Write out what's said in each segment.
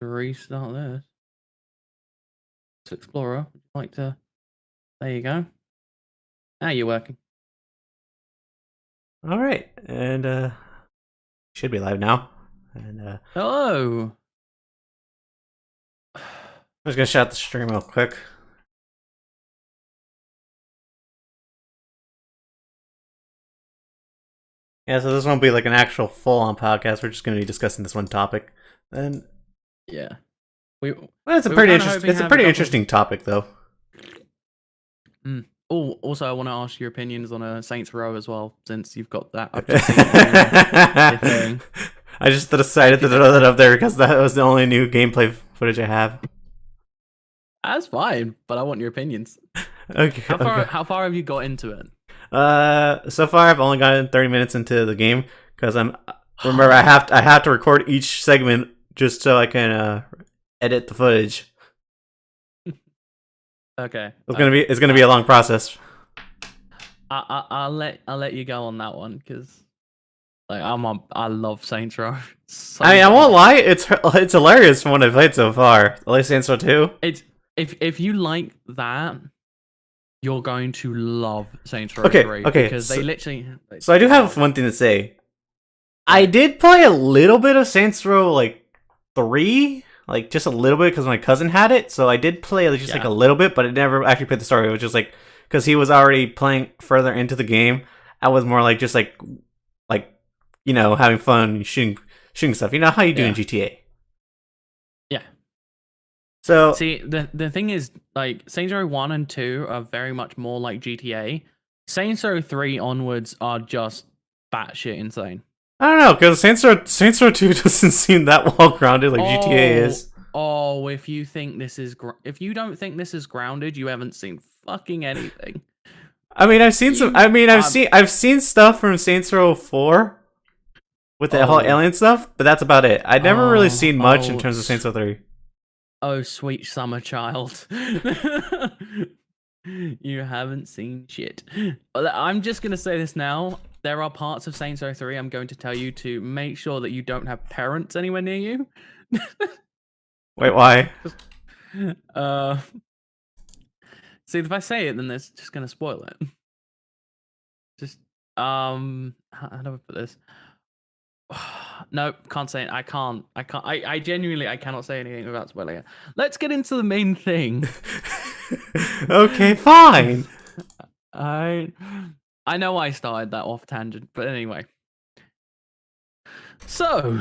to restart this. To Explorer, would you like to? There you go. Now you're working. All right, and should be live now. And Hello. I'm just gonna shut the stream real quick. Yeah, so this won't be like an actual full-on podcast. We're just gonna be discussing this one topic. And Yeah. well, it's a We were pretty kind of interesting. hoping It's to a have a pretty couple. interesting topic, though. Oh, also, I want to ask your opinions on a Saints Row as well, since you've got that. I've just seen your thing. I just decided to throw that up there because that was the only new gameplay footage I have. That's fine, but I want your opinions. Okay. How far have you got into it? So far I've only gotten 30 minutes into the game because remember I have to record each segment just so I can edit the footage. Okay. It's gonna be a long process. I'll let you go on that one because like I love Saints Row. I won't lie, it's hilarious from what I've played so far. At least Saints Row 2. It's if you like that, you're going to love Saints Row Okay, 3 okay, because they literally. So I do have one thing to say. I did play a little bit of Saints Row like 3, like just a little bit because my cousin had it. So I did play just like a little bit, but I never actually played the story. It was just like because he was already playing further into the game. I was more like just like having fun shooting stuff. You know how you do in GTA. Yeah. So see, the thing is, like Saints Row 1 and 2 are very much more like GTA. Saints Row 3 onwards are just batshit insane. I don't know, because Saints Row 2 doesn't seem that well grounded like GTA is. Oh, if you don't think this is grounded, you haven't seen fucking anything. I mean, I've seen stuff from Saints Row 4 with the whole alien stuff, but that's about it. I've never really seen much in terms of Saints Row 3. Oh, sweet summer child. You haven't seen shit. I'm just going to say this now. There are parts of Saints Row 3 I'm going to tell you to make sure that you don't have parents anywhere near you. Wait, why? See, if I say it, then that's just going to spoil it. Just, how do I put this? Nope, can't say it. I can't. I genuinely, I cannot say anything without spoiling it. Let's get into the main thing. Okay, fine. I know I started that off tangent, but anyway. So,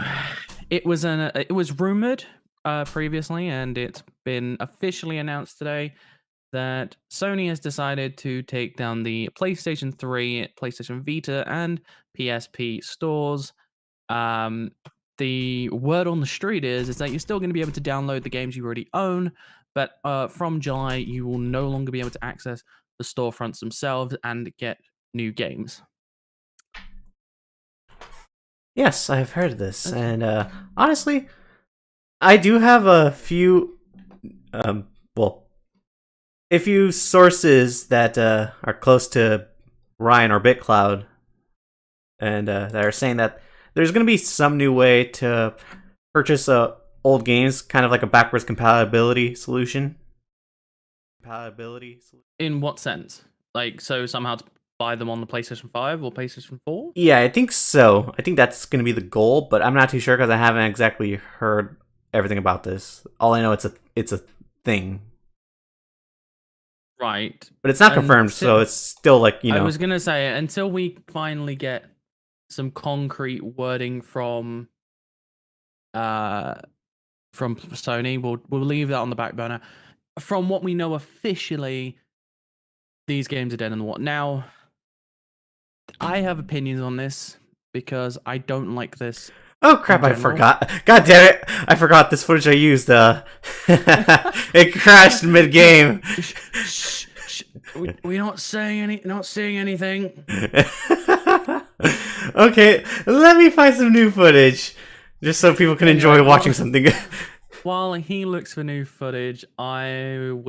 it was rumored previously, and it's been officially announced today that Sony has decided to take down the PlayStation 3, PlayStation Vita, and PSP stores. The word on the street is that you're still going to be able to download the games you already own, but from July you will no longer be able to access the storefronts themselves and get new games. Yes, I've heard of this, and honestly, I do have a few, a few sources that are close to Ryan or BitCloud, and that are saying that there's going to be some new way to purchase old games, kind of like a backwards compatibility solution. In what sense? Like, so somehow to buy them on the PlayStation 5 or PlayStation 4? Yeah, I think so. I think that's going to be the goal, but I'm not too sure because I haven't exactly heard everything about this. All I know it's a thing. Right. But it's not confirmed, so it's still like, I was going to say, until we finally get some concrete wording from Sony, we'll leave that on the back burner. From what we know officially, these games are dead in the water. Now, I have opinions on this because I don't like this. Oh crap, I forgot. God damn it. I forgot this footage I used. It crashed mid-game. We're not seeing anything. Okay, let me find some new footage. Just so people can enjoy watching something. While he looks for new footage, I'm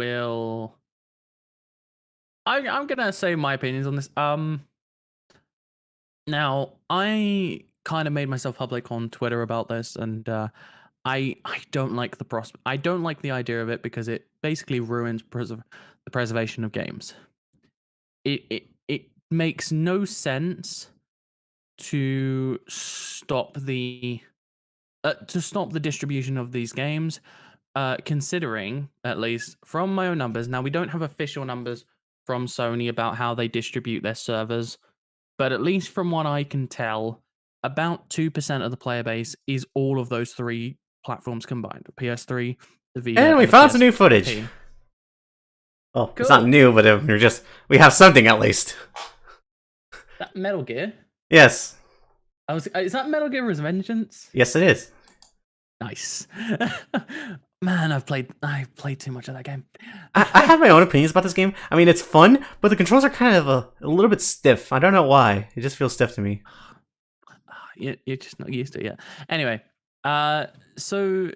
gonna say my opinions on this. Now, I kind of made myself public on Twitter about this, and I don't like the prospect. I don't like the idea of it because it basically ruins the preservation of games. It makes no sense to stop the distribution of these games, considering, at least from my own numbers. Now, we don't have official numbers from Sony about how they distribute their servers, but at least from what I can tell, about 2% of the player base is all of those three platforms combined: the PS3, the Vita, And we and the found some new footage. PSP. Well, it's not Cool. new, but we have something at least. That Metal Gear. Yes. Is that Metal Gear Vengeance? Yes, it is. Nice. Man, I've played too much of that game. I have my own opinions about this game. I mean, it's fun, but the controls are kind of a little bit stiff. I don't know why. It just feels stiff to me. You're just not used to it yet. Anyway, so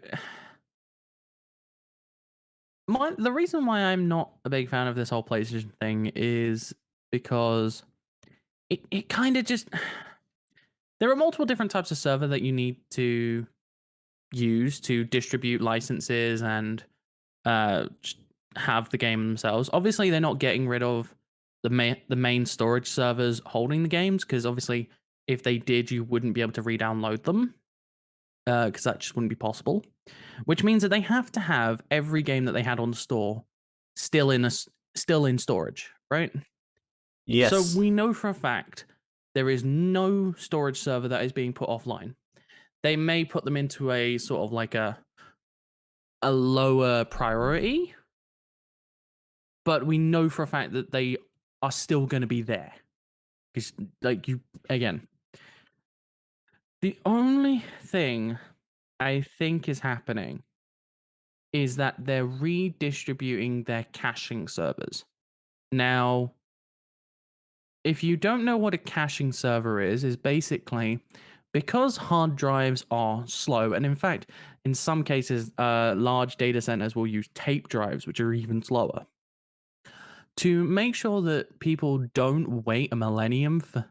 the reason why I'm not a big fan of this whole PlayStation thing is because it kind of just there are multiple different types of server that you need to use to distribute licenses and have the game themselves. Obviously, they're not getting rid of the main storage servers holding the games, because obviously, if they did, you wouldn't be able to re-download them, because that just wouldn't be possible. Which means that they have to have every game that they had on the store still in storage, right? Yes. So we know for a fact there is no storage server that is being put offline. They may put them into a sort of like a lower priority, but we know for a fact that they are still going to be there. Because, like, again, the only thing I think is happening is that they're redistributing their caching servers. Now, if you don't know what a caching server is basically because hard drives are slow, and in fact, in some cases, large data centers will use tape drives, which are even slower. To make sure that people don't wait a millennium for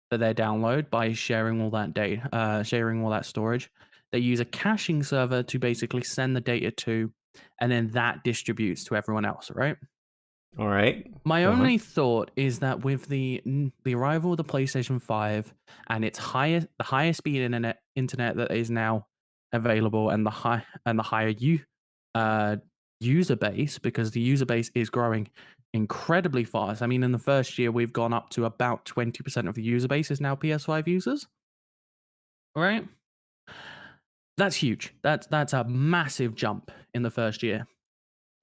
their download by sharing all that data, sharing all that storage, they use a caching server to basically send the data to, and then that distributes to everyone else, right? All right. My only thought is that with the arrival of the PlayStation 5 and its the highest speed internet that is now available, and the higher user base, because the user base is growing incredibly fast. I mean, in the first year, we've gone up to about 20% of the user base is now PS5 users. All right? That's huge. That's a massive jump in the first year.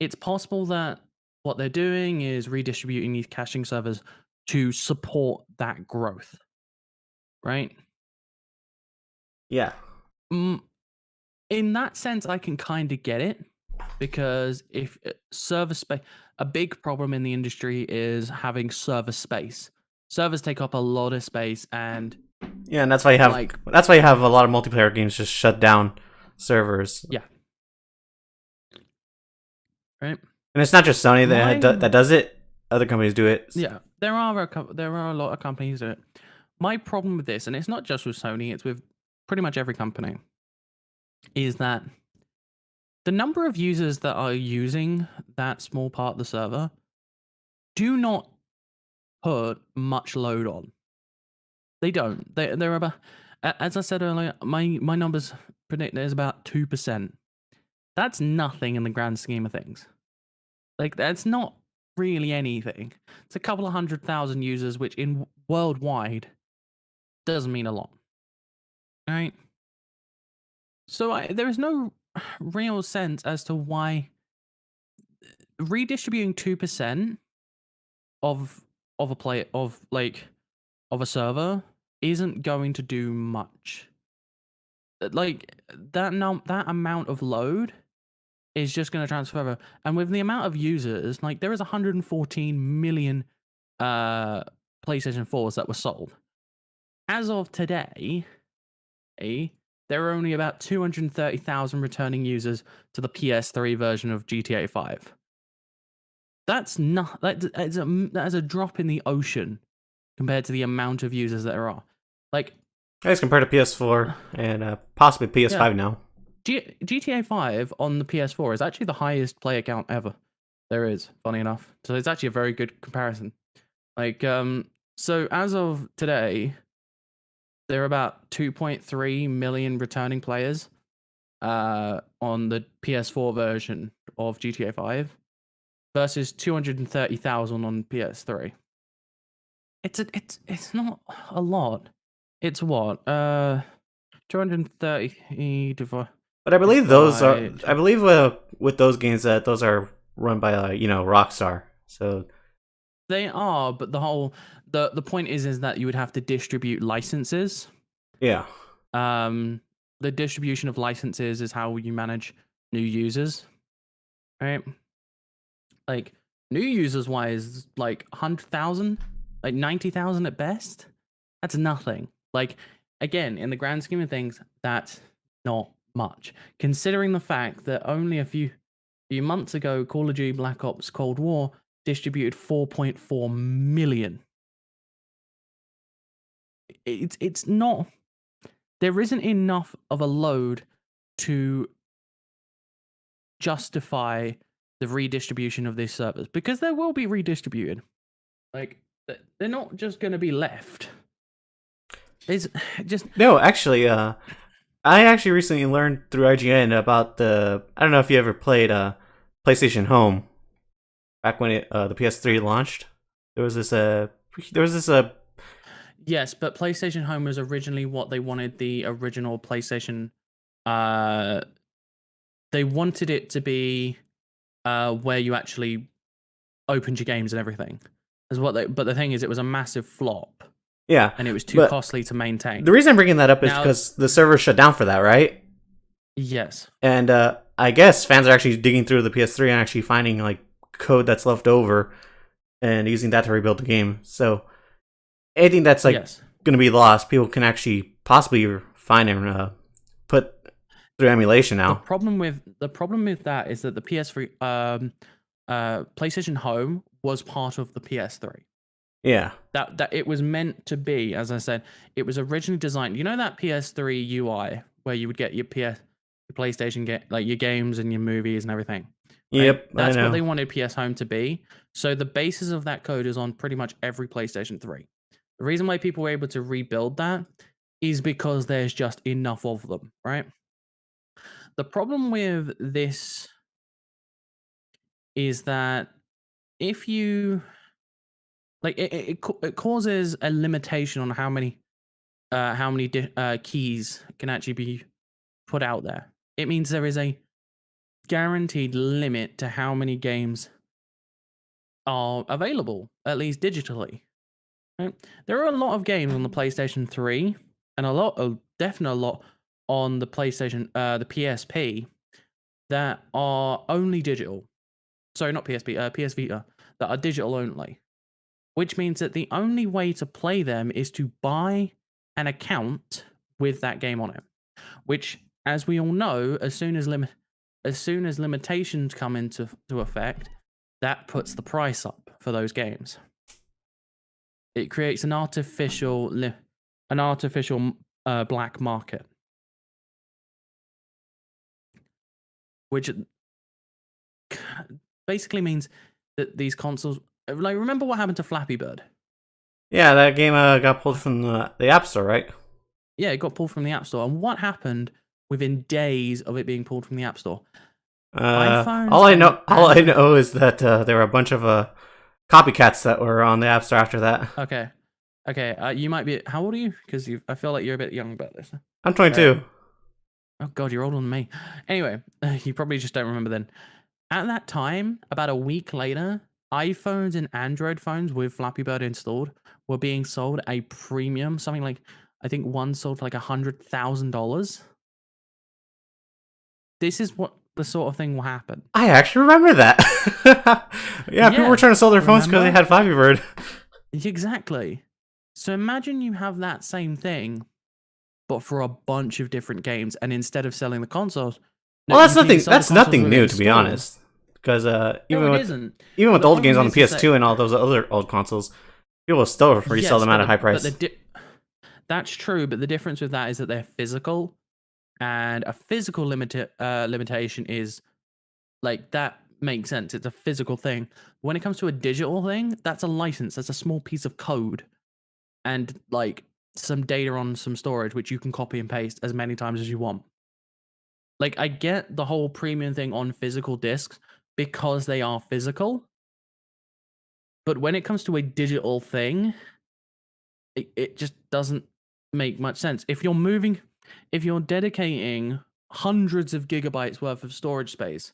It's possible that what they're doing is redistributing these caching servers to support that growth, right? Yeah. In that sense, I can kind of get it, because if server space, a big problem in the industry is having server space. Servers take up a lot of space, and yeah, and that's why you have a lot of multiplayer games just shut down servers. Yeah. Right. And it's not just Sony that does it. Other companies do it. Yeah, there are a lot of companies that. My problem with this, and it's not just with Sony, it's with pretty much every company, is that the number of users that are using that small part of the server do not put much load on. They don't. They're about, as I said earlier, my numbers predict there's about 2%. That's nothing in the grand scheme of things. Like, that's not really anything. It's a couple of 100,000 users, which in worldwide doesn't mean a lot. All right. So there is no real sense as to why redistributing 2% of a server isn't going to do much. Like, that amount of load is just going to transfer over. And with the amount of users, like, there is 114 million PlayStation 4s that were sold. As of today, there are only about 230,000 returning users to the PS3 version of GTA 5. That's not that is a drop in the ocean compared to the amount of users that there are. Like, I guess compared to PS4 and possibly PS5 now. GTA 5 on the PS4 is actually the highest player count ever there is. Funny enough, so it's actually a very good comparison. Like, so as of today, there are about 2.3 million returning players on the PS4 version of GTA 5 versus 230,000 on PS3. It's not a lot. It's what 230 divided. But I believe with those games that those are run by Rockstar. So They are, but the point is that you would have to distribute licenses. yeah. The distribution of licenses is how you manage new users, right? Like new users wise, like 100,000, like 90,000 at best. That's nothing. Like again, in the grand scheme of things, that's not much. Considering the fact that only a few months ago, Call of Duty Black Ops Cold War distributed 4.4 million. It's not. There isn't enough of a load to justify the redistribution of these servers, because there will be redistributed. Like they're not just going to be left. It's just no. Actually, I actually recently learned through IGN about the. I don't know if you ever played PlayStation Home. Back when the PS3 launched, there was this Yes, but PlayStation Home was originally what they wanted the original PlayStation. They wanted it to be where you actually opened your games and everything. But the thing is, it was a massive flop. Yeah, and it was too costly to maintain. The reason I'm bringing that up is because the server shut down for that, right? Yes. And I guess fans are actually digging through the PS3 and actually finding like code that's left over and using that to rebuild the game. So anything that's like going to be lost, people can actually possibly find and put through emulation now. The problem with that is that the PS3 PlayStation Home was part of the PS3. Yeah. That it was meant to be, as I said, it was originally designed. You know that PS3 UI where you would get your PlayStation like your games and your movies and everything. Right? Yep, that's what they wanted PS Home to be. So the basis of that code is on pretty much every PlayStation 3. The reason why people were able to rebuild that is because there's just enough of them, right? The problem with this is that if you like it causes a limitation on how many keys can actually be put out there. It means there is a guaranteed limit to how many games are available, at least digitally. Right? There are a lot of games on the PlayStation 3 and definitely a lot on the PlayStation, the PSP, that are only digital. Sorry, not PSP, PS Vita, that are digital only. Which means that the only way to play them is to buy an account with that game on it. Which, as we all know, as soon as limitations come into effect, that puts the price up for those games. It creates an artificial black market, which basically means that these consoles, like, remember what happened to Flappy Bird? Yeah, that game got pulled from the App Store, right? Yeah, it got pulled from the App Store. And what happened within days of it being pulled from the App Store? All I know is that there were a bunch of copycats that were on the App Store after that. Okay. You might be. How old are you? Because I feel like you're a bit young about this. I'm 22. Oh God, you're older than me. Anyway, you probably just don't remember then. At that time, about a week later, iPhones and Android phones with Flappy Bird installed were being sold a premium, something like, I think one sold for like $100,000. This is what the sort of thing will happen. I actually remember that. yeah, people were trying to sell their phones because they had Flappy Bird. Exactly. So imagine you have that same thing, but for a bunch of different games, and instead of selling the consoles, well, that's nothing new, to be honest. Because even with old games on the PS2 and all those other old consoles, people still resell them at a high price. That's true, but the difference with that is that they're physical, and a physical limitation is like that makes sense. It's a physical thing. When it comes to a digital thing, that's a license. That's a small piece of code and like some data on some storage, which you can copy and paste as many times as you want. Like, I get the whole premium thing on physical discs because they are physical. But when it comes to a digital thing, it just doesn't make much sense. If you're dedicating hundreds of gigabytes worth of storage space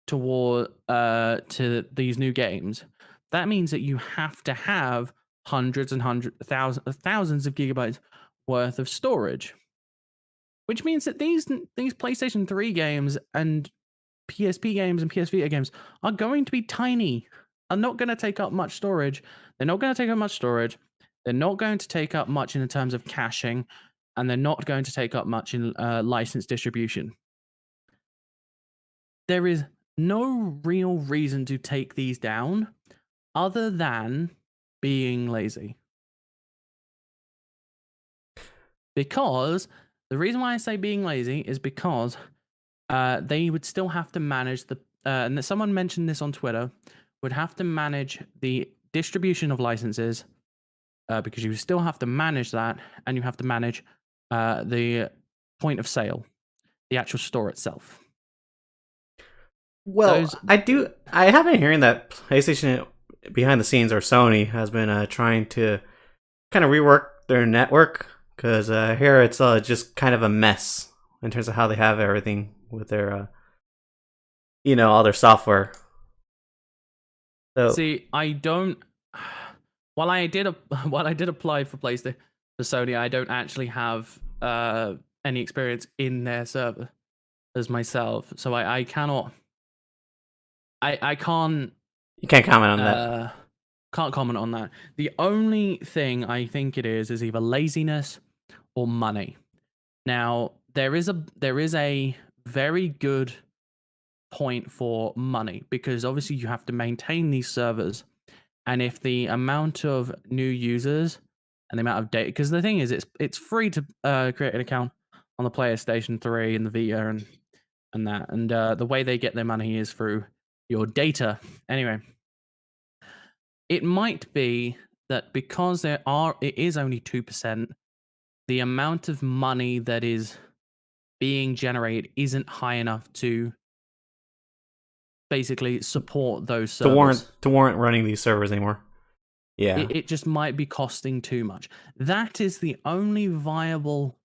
toward to these new games, that means that you have to have thousands of gigabytes worth of storage, which means that these PlayStation 3 games and PSP games and PS Vita games are going to be tiny, are not going to take up much storage. They're not going to take up much storage. They're not going to take up much in terms of caching, and they're not going to take up much in license distribution. There is no real reason to take these down other than being lazy. Because the reason why I say being lazy is because they would still have to manage and someone mentioned this on Twitter, would have to manage the distribution of licenses because you still have to manage that, and you have to manage the point of sale, the actual store itself. Well, I have been hearing that PlayStation behind the scenes, or Sony, has been trying to kind of rework their network, because here it's just kind of a mess in terms of how they have everything with their, all their software. So, see, I don't. While I did apply for PlayStation for Sony, I don't actually have any experience in their server as myself, so I cannot. I can't. You can't comment on that. Can't comment on that. The only thing I think it is either laziness or money. Now there is a very good point for money, because obviously you have to maintain these servers, and if the amount of new users and the amount of data, because the thing is it's free to create an account on the PlayStation 3 and the Vita and that, and the way they get their money is through your data. Anyway, it might be that because it is only 2%, the amount of money that is being generated isn't high enough to basically support those servers. To warrant running these servers anymore. Yeah. It just might be costing too much. That is the only viable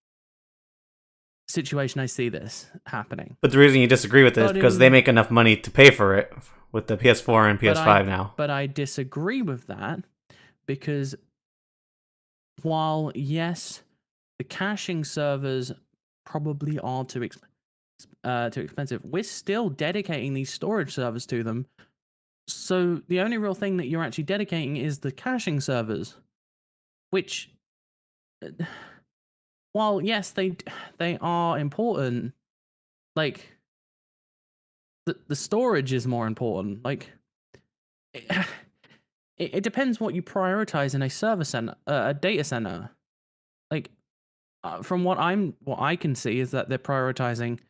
situation I see this happening. But the reason you disagree with this is because they make enough money to pay for it with the PS4 and PS5 now. But I disagree with that, because while, yes, the caching servers probably are too expensive, we're still dedicating these storage servers to them. So the only real thing that you're actually dedicating is the caching servers, which, while yes, they are important, like the storage is more important. Like it depends what you prioritize in a server center, a data center. Like from what I can see is that they're prioritizing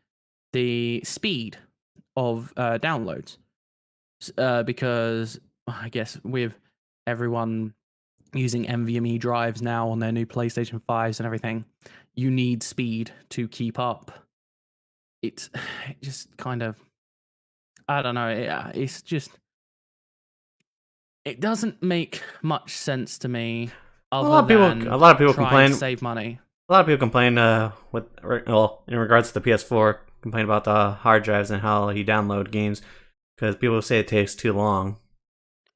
the speed of downloads, because I guess with everyone using NVMe drives now on their new PlayStation 5s and everything, you need speed to keep up. It's just kind of, I don't know, it's just, it doesn't make much sense to me. A lot of people complain to save money. A lot of people complain in regards to the PS4, complain about the hard drives and how you download games, because people say it takes too long.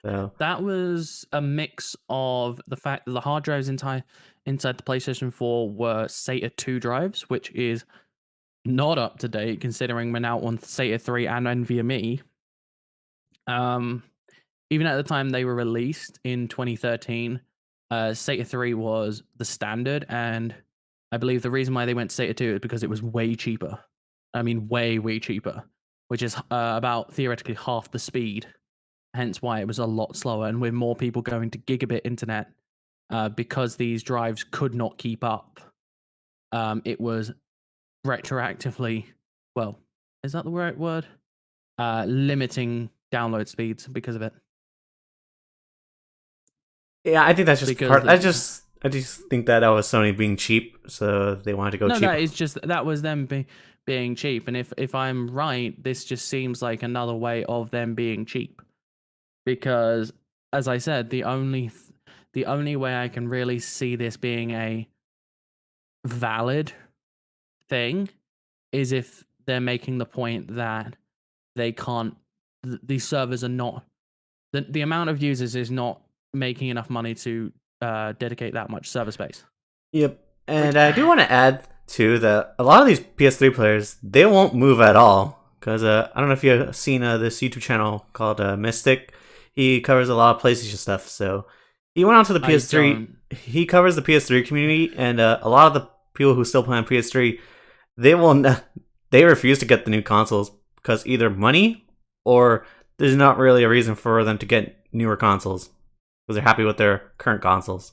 So that was a mix of the fact that the hard drives inside the PlayStation 4 were SATA 2 drives, which is not up to date considering we're now on SATA 3 and NVMe. Even at the time they were released in 2013, SATA 3 was the standard, and I believe the reason why they went to SATA 2 is because it was way cheaper. I mean, way, way cheaper, which is about theoretically half the speed. Hence why it was a lot slower, and with more people going to gigabit internet, because these drives could not keep up, it was retroactively, well, is that the right word? Limiting download speeds because of it. Yeah, I think that's just Because part. I just think that was Sony being cheap, so they wanted to go no, cheap. that was them being cheap. And if I'm right, this just seems like another way of them being cheap. Because, as I said, the only way I can really see this being a valid thing is if they're making the point that they can't. These servers are not the amount of users is not making enough money to dedicate that much server space. Yep, Which and I do want to add too that a lot of these PS3 players they won't move at all because I don't know if you've seen this YouTube channel called Mystic. He covers a lot of PlayStation stuff, so he went onto the I PS3. don't. He covers the PS3 community, and a lot of the people who still play on PS3 they will not, they refuse to get the new consoles because either money or there's not really a reason for them to get newer consoles because they're happy with their current consoles.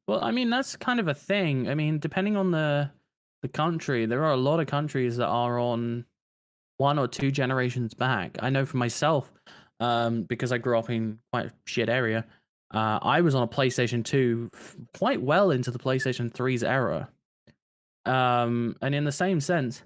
Well, I mean that's kind of a thing. I mean, depending on the country, there are a lot of countries that are on 1 or 2 generations back. I know for myself, because I grew up in quite a shit area. I was on a PlayStation 2 quite well into the PlayStation 3's era. And in the same sense,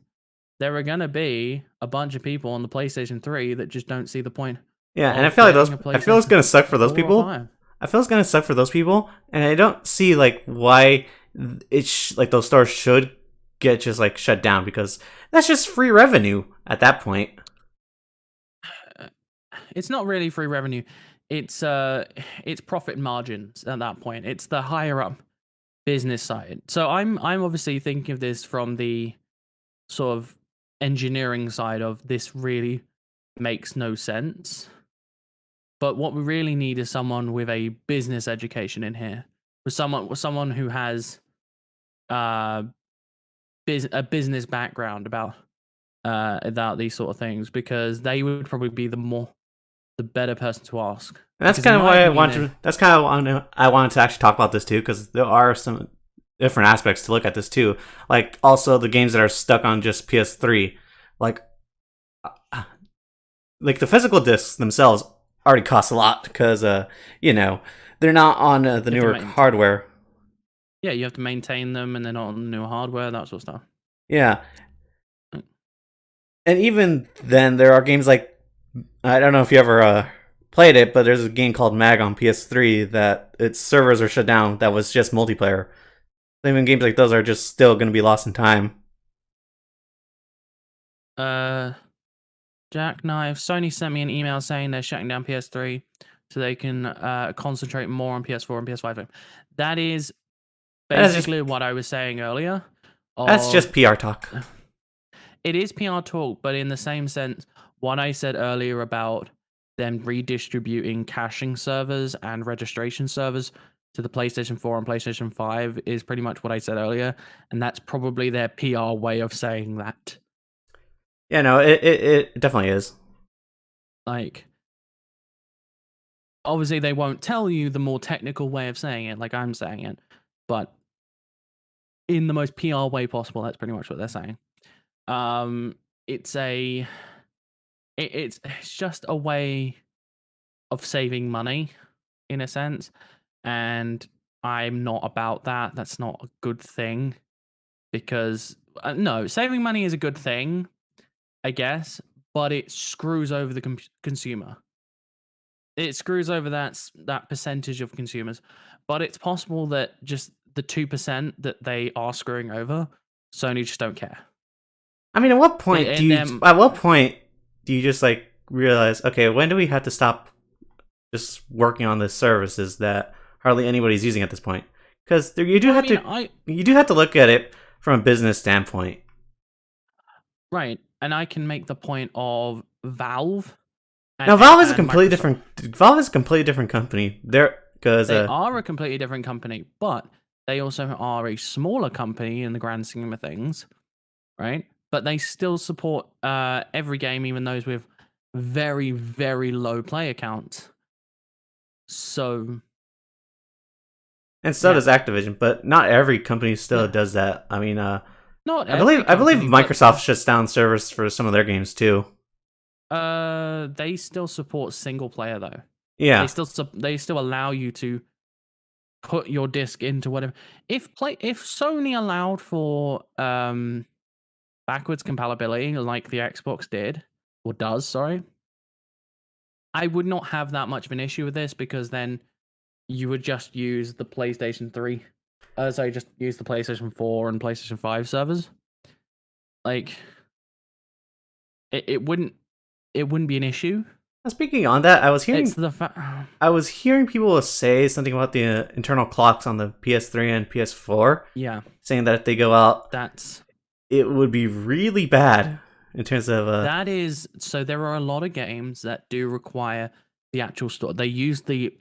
there are going to be a bunch of people on the PlayStation 3 that just don't see the point Yeah, and I of feel like those. getting a I feel it's PlayStation gonna suck for those 4 or people. 5. I feel it's gonna suck for those people, and I don't see like why like those stores should get just like shut down because that's just free revenue at that point. It's not really free revenue. It's profit margins at that point. It's the higher up business side. So I'm obviously thinking of this from the sort of engineering side of this really makes no sense. But what we really need is someone with a business education in here, with someone who has uh a business background about these sort of things, because they would probably be the better person to ask. And that's Because in kind of my why I opinion, wanted. To, that's kind of why I wanted to actually talk about this too because there are some different aspects to look at this too. Like also the games that are stuck on just PS3, like uh, like the physical discs themselves already cost a lot because you know they're not on the you have to newer maintain. hardware. Yeah, you have to maintain them, and they're not on new hardware, that sort of stuff. Yeah, and even then, there are games like I don't know if you ever played it, but there's a game called Mag on PS3 that its servers are shut down. That was just multiplayer. Even games like those are just still going to be lost in time. Uh, Jackknife. Sony sent me an email saying they're shutting down PS3 so they can concentrate more on PS4 and PS5. That is That's just basically what I was saying earlier. that's Of just PR talk. it is PR talk, but in the same sense, what I said earlier about them redistributing caching servers and registration servers to the PlayStation 4 and PlayStation 5 is pretty much what I said earlier, and that's probably their PR way of saying that. Yeah, no, it definitely is. Like, obviously, they won't tell you the more technical way of saying it, like I'm saying it, but in the most PR way possible, that's pretty much what they're saying. It's it's just a way of saving money in a sense, and I'm not about that. That's not a good thing because no, saving money is a good thing, I guess, but it screws over the consumer. It screws over that percentage of consumers. But it's possible that just the 2% that they are screwing over, Sony just don't care. I mean, In them, at what point do you just like realize, okay, when do we have to stop just working on the services that hardly anybody's using at this point? Because well, I mean, I you do have to look at it from a business standpoint. right, and I can make the point of Valve Now, and Microsoft. Valve is a completely different company. They're because They are a completely different company, but they also are a smaller company in the grand scheme of things, right? But they still support every game, even those with very, very low player counts. So, and so yeah, does Activision, but not every company still yeah. does that. I mean, Not I believe every company, but Microsoft shuts down servers for some of their games too. they still support single player though. Yeah. They still allow you to put your disc into whatever. If Sony allowed for backwards compatibility like the Xbox did or does, sorry, I would not have that much of an issue with this because then you would just use the PlayStation 3. Sorry, just use the PlayStation 4 and PlayStation 5 servers. Like it wouldn't be an issue. Speaking on that, It's the fact. I was hearing people say something about the internal clocks on the PS3 and PS4. Yeah, Saying that if they go out, that's it would be really bad in terms of. that is so. There are a lot of games that do require the actual store. They use the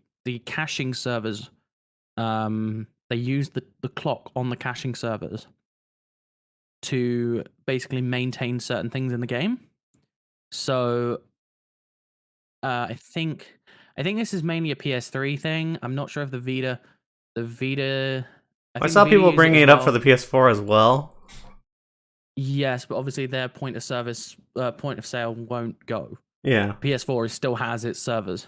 caching servers. They use the clock on the caching servers to basically maintain certain things in the game. So I think this is mainly a PS3 thing. I'm not sure if the Vita. I saw people bringing it up for the PS4 as well. Yes, but obviously their point of sale won't go. Yeah. PS4 still has its servers.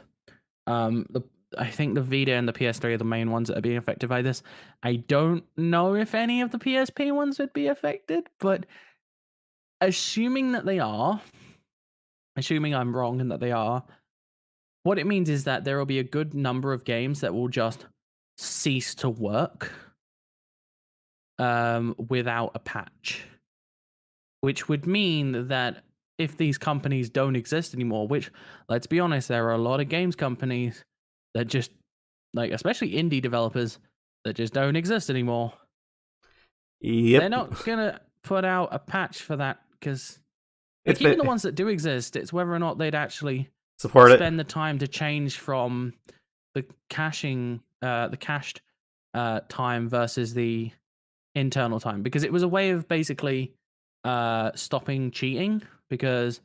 I think the Vita and the PS3 are the main ones that are being affected by this. I don't know if any of the PSP ones would be affected, but assuming that they are, assuming I'm wrong and that they are, what it means is that there will be a good number of games that will just cease to work without a patch. Which would mean that if these companies don't exist anymore, which, let's be honest, there are a lot of games companies that just, like, especially indie developers, that just don't exist anymore. Yep. They're not going to put out a patch for that because even the ones that do exist, it's whether or not they'd actually spend the time to change from the caching, the cached time versus the internal time. Because it was a way of basically stopping cheating because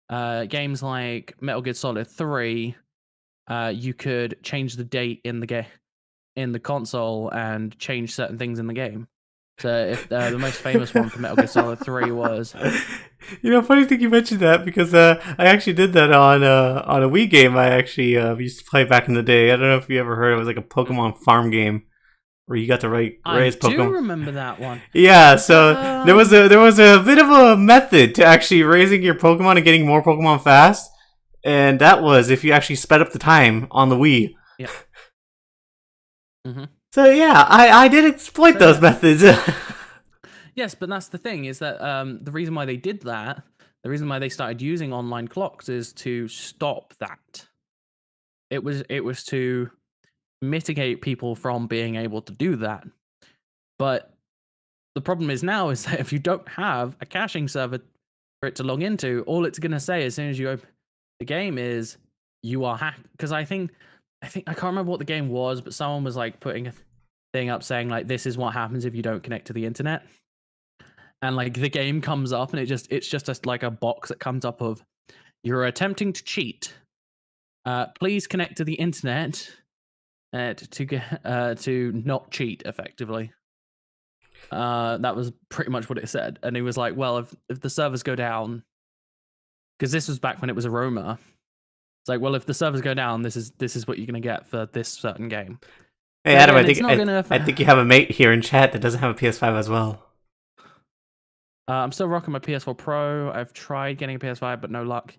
games like Metal Gear Solid 3, you could change the date in the console and change certain things in the game. So if the most famous one for Metal Gear Solid 3 was, funny thing you mentioned that because I actually did that on a Wii game. I actually used to play back in the day. I don't know if you ever heard. It was like a Pokemon farm game where you got to raise Pokemon. I do remember that one. Yeah, so there was a bit of a method to actually raising your Pokemon and getting more Pokemon fast, and that was if you actually sped up the time on the Wii. Yeah. Mm-hmm. So yeah, I did exploit those methods. Yes, but that's the thing is that the reason why they did that, the reason why they started using online clocks is to stop that. It was to mitigate people from being able to do that. But the problem is now is that if you don't have a caching server for it to log into, all it's going to say as soon as you open the game is you are hacked. Because I think I can't remember what the game was, but someone was like putting a thing up saying like this is what happens if you don't connect to the internet. And like the game comes up and it's just like a box that comes up of you're attempting to cheat. Please connect to the internet to not cheat effectively. That was pretty much what it said. And he was like, well, if the servers go down, because this was back when it was Aroma. It's like, well, if the servers go down, this is what you're gonna get for this certain game. Hey Adam, I think you have a mate here in chat that doesn't have a PS5 as well. I'm still rocking my PS4 Pro. I've tried getting a PS5, but no luck.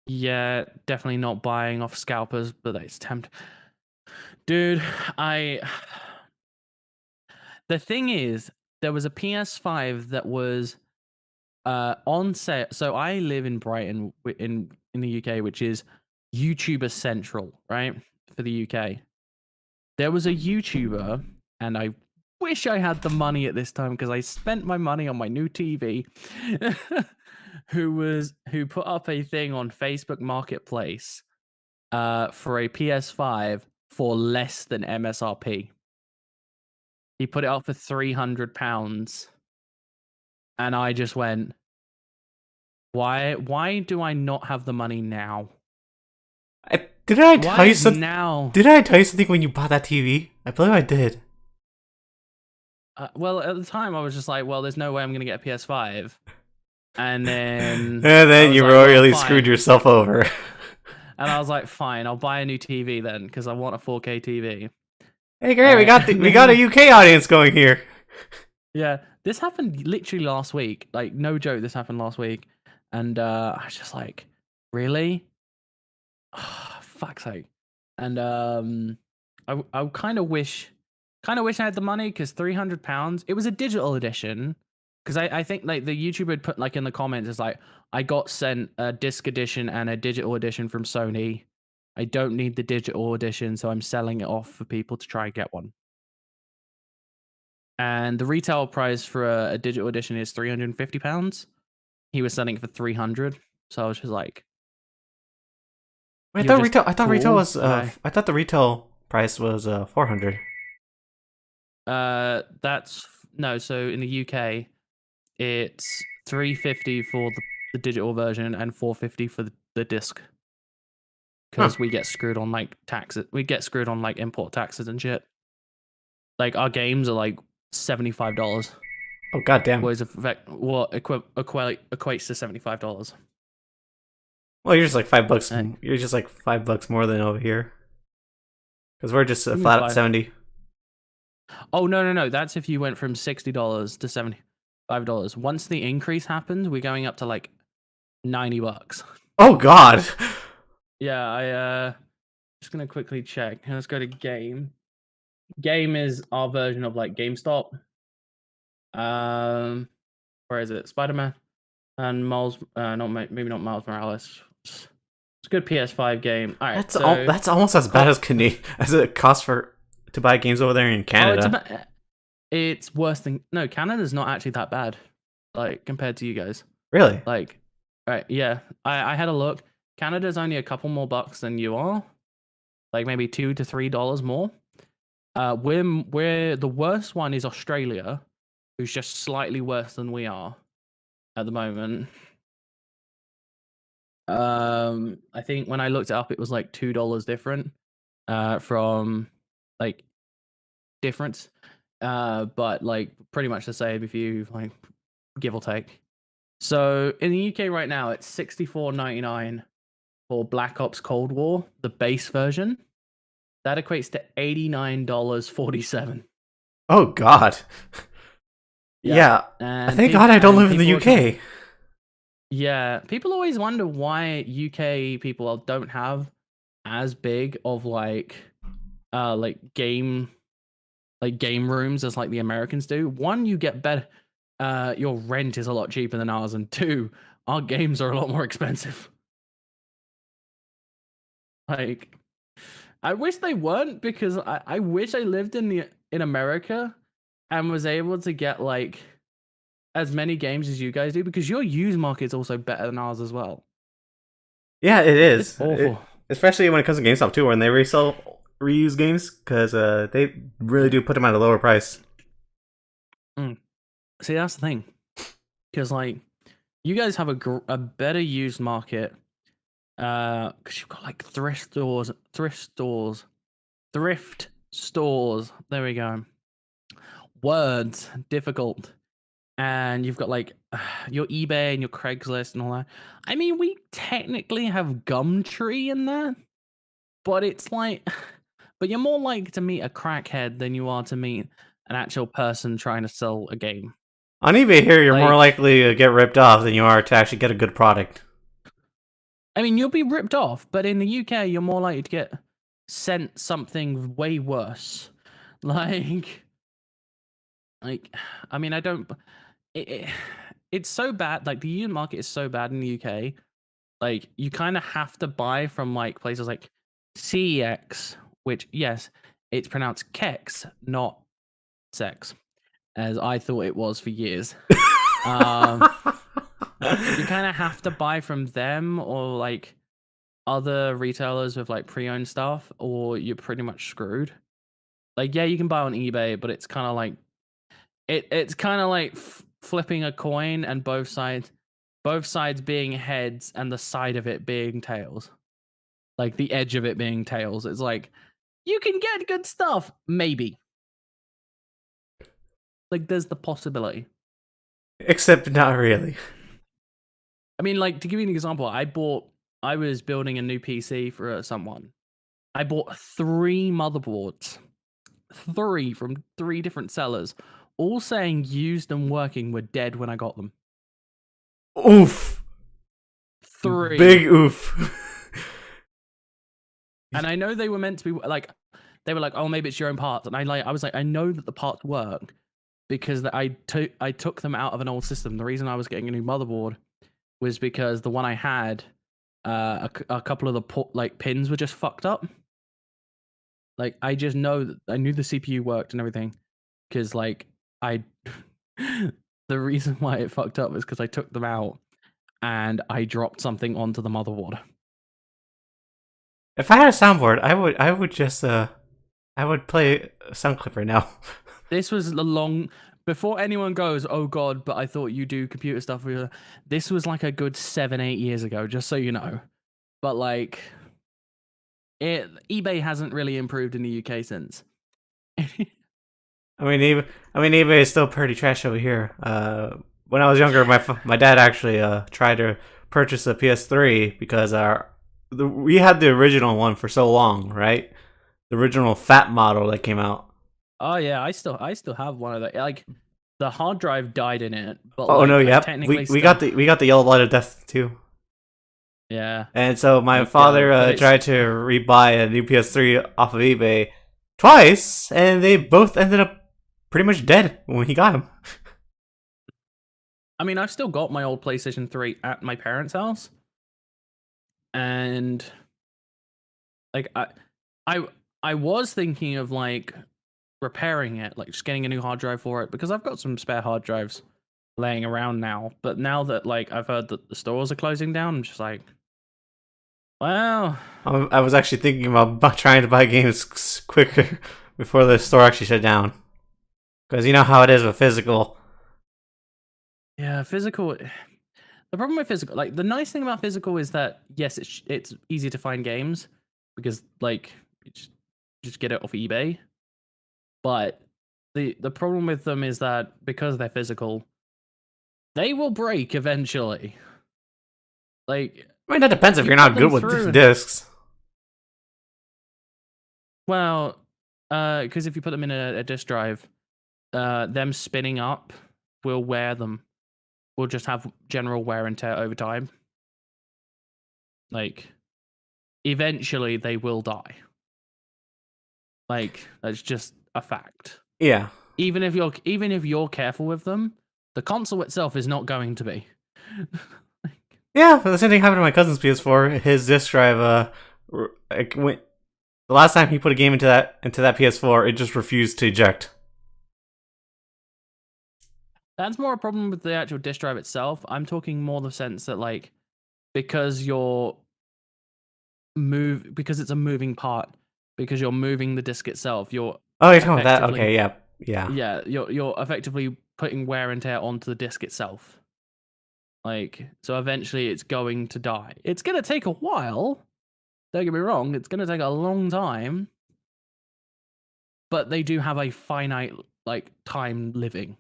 Yeah, definitely not buying off scalpers, but it's tempting. Dude, the thing is, there was a PS5 that was on sale. So I live in Brighton in the UK, which is YouTuber Central, right? For the UK. There was a YouTuber, and I wish I had the money at this time because I spent my money on my new TV, who put up a thing on Facebook Marketplace for a PS5 for less than MSRP. He put it up for £300, and I just went, why do I not have the money now? Did I tell you something when you bought that TV? I believe I did. well, at the time I was just like, well, there's no way I'm gonna get a PS5, and then And I then was you like, well, royally screwed fine, yourself over. and I was like, fine, I'll buy a new TV then because I want a 4K TV. Hey, great, And we got a then UK audience going here. yeah, this happened literally last week. Like, no joke, this happened last week, and I was just like, really? Fuck's sake. And I kind of wish I had the money because £300. It was a digital edition. Because I think like the YouTuber had put like in the comments is like I got sent a disc edition and a digital edition from Sony. I don't need the digital edition, so I'm selling it off for people to try and get one. And the retail price for a digital edition is £350. He was selling it for 300. So I was just like, Wait, you're just I thought retail cool. was I thought the retail price was 400. That's no. So in the UK, it's 350 for the digital version and 450 for the disc. Huh. Because we get screwed on like taxes. We get screwed on like import taxes and shit. Like our games are like $75, Oh goddamn. whereas what equates to $75. Well, you're just like $5. Hey, You're just like $5 more than over here. Because we're just what do you mean flat at five? 70. Oh no. That's if you went from $60 to $75. Once the increase happens, we're going up to like $90. Oh god. Yeah, I just gonna quickly check. Let's go to game. Game is our version of like GameStop. Um, where is it? Spider-Man and Miles. Not maybe not Miles Morales. It's a good PS5 game. All right, so That's almost as bad as Canadian as it costs for to buy games over there in Canada. it's worse than no. Canada's not actually that bad, like compared to you guys. Really? Like, right? Yeah, I had a look. Canada's only a couple more bucks than you are, like maybe $2 to $3 more. We're the worst one is Australia, who's just slightly worse than we are at the moment. I think when I looked it up, it was like $2 different, from like difference, but like pretty much the same if you like give or take. So in the UK right now, it's $64.99 for Black Ops Cold War, the base version. That equates to $89.47. Oh god. Yeah. I And thank God I don't live in the people UK. yeah, people always wonder why UK people don't have as big of like game rooms as like the Americans do. One, you get better your rent is a lot cheaper than ours, and two, our games are a lot more expensive. Like I wish they weren't because I wish I lived in America and was able to get like as many games as you guys do because your used market is also better than ours as well. Yeah, it It's is. awful. Especially when it comes to GameStop too, when they resell reused games, because they really Mm. do put them at a lower price. See, that's the thing, because like you guys have a better used market, because you've got like thrift stores. There we go. Words difficult, and you've got like your eBay and your Craigslist and all that. I mean, we technically have Gumtree in there, but it's like, but you're more likely to meet a crackhead than you are to meet an actual person trying to sell a game. On eBay here, you're more Like, likely to get ripped off than you are to actually get a good product. I mean, you'll be ripped off, but in the UK, you're more likely to get sent something way worse. Like, I mean, I don't. It's so bad. Like the union market is so bad in the UK. Like you kind of have to buy from like places like CEX, which yes, it's pronounced Kex, not sex, as I thought it was for years. You kind of have to buy from them or like other retailers with like pre-owned stuff, or you're pretty much screwed. Like, yeah, you can buy on eBay, but it's kind of like it's kind of like flipping a coin and both sides being heads and the side of it being tails. Like the edge of it being tails. It's like you can get good stuff, maybe. Like, there's the possibility. Except not really. I mean, like, to give you an example, I was building a new PC for someone. I bought 3 motherboards, 3 from 3 different sellers, all saying used and working were dead when I got them. Oof. 3. Big oof. And I know they were meant to be like, they were like, oh, maybe it's your own parts. And I was like, I know that the parts work because I took them out of an old system. The reason I was getting a new motherboard was because the one I had, a couple of the pins were just fucked up. Like, I just know that I knew the CPU worked and everything because like I the reason why it fucked up is because I took them out and I dropped something onto the motherboard. If I had a soundboard, I would just I would play a sound clip right now. This was a long before anyone goes, oh god, but I thought you do computer stuff. This was like a good 7-8 years ago, just so you know. But like, eBay hasn't really improved in the UK since. eBay is still pretty trash over here. When I was younger, my dad actually tried to purchase a PS3 because we had the original one for so long, right? The original fat model that came out. Oh yeah, I still have one of the like the hard drive died in it, but Oh like, no, yep. technically We got the yellow light of death too. Yeah. And so my Like, father tried to rebuy a new PS3 off of eBay twice, and they both ended up pretty much dead when he got them. I mean, I've still got my old PlayStation 3 at my parents' house, and like I was thinking of like repairing it, like just getting a new hard drive for it because I've got some spare hard drives laying around now. But now that like I've heard that the stores are closing down, I'm just like, well, I was actually thinking about trying to buy games quicker before the store actually shut down. Because you know how it is with physical. yeah, physical. The problem with physical, like the nice thing about physical is that yes, it's easy to find games because like you just get it off eBay. But the problem with them is that because they're physical, they will break eventually. Like, I mean, that depends if you you're put not them good with through. discs. Well, because if you put them in a disk drive, them spinning up will wear them. Will just have general wear and tear over time. Like, eventually they will die. Like, that's just a fact. Yeah. Even if you're careful with them, the console itself is not going to be. Yeah, but the same thing happened to my cousin's PS4. His disc drive, like, the last time he put a game into that PS4, it just refused to eject. That's more a problem with the actual disk drive itself. I'm talking more the sense that like because because it's a moving part, because you're moving the disk itself, you're Oh, you're talking about that? Okay, yeah. Yeah, you're effectively putting wear and tear onto the disk itself. Like, so eventually it's going to die. It's going to take a while. Don't get me wrong, it's going to take a long time. But they do have a finite like time living,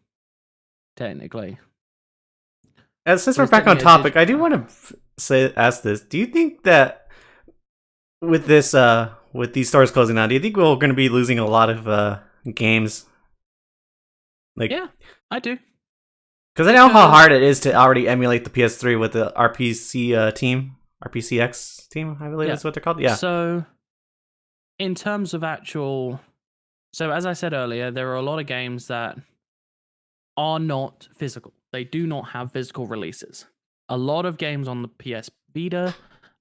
technically. And since we're back on topic, I do want to ask this: do you think that with this, with these stores closing down, do you think we're going to be losing a lot of games? Like, yeah, I do. Because I know how hard it is to already emulate the PS3 with the RPC team, RPCX team, I believe is what they're called. Yeah. So, in terms of actual, so as I said earlier, there are a lot of games that are not physical. They do not have physical releases. A lot of games on the PS Vita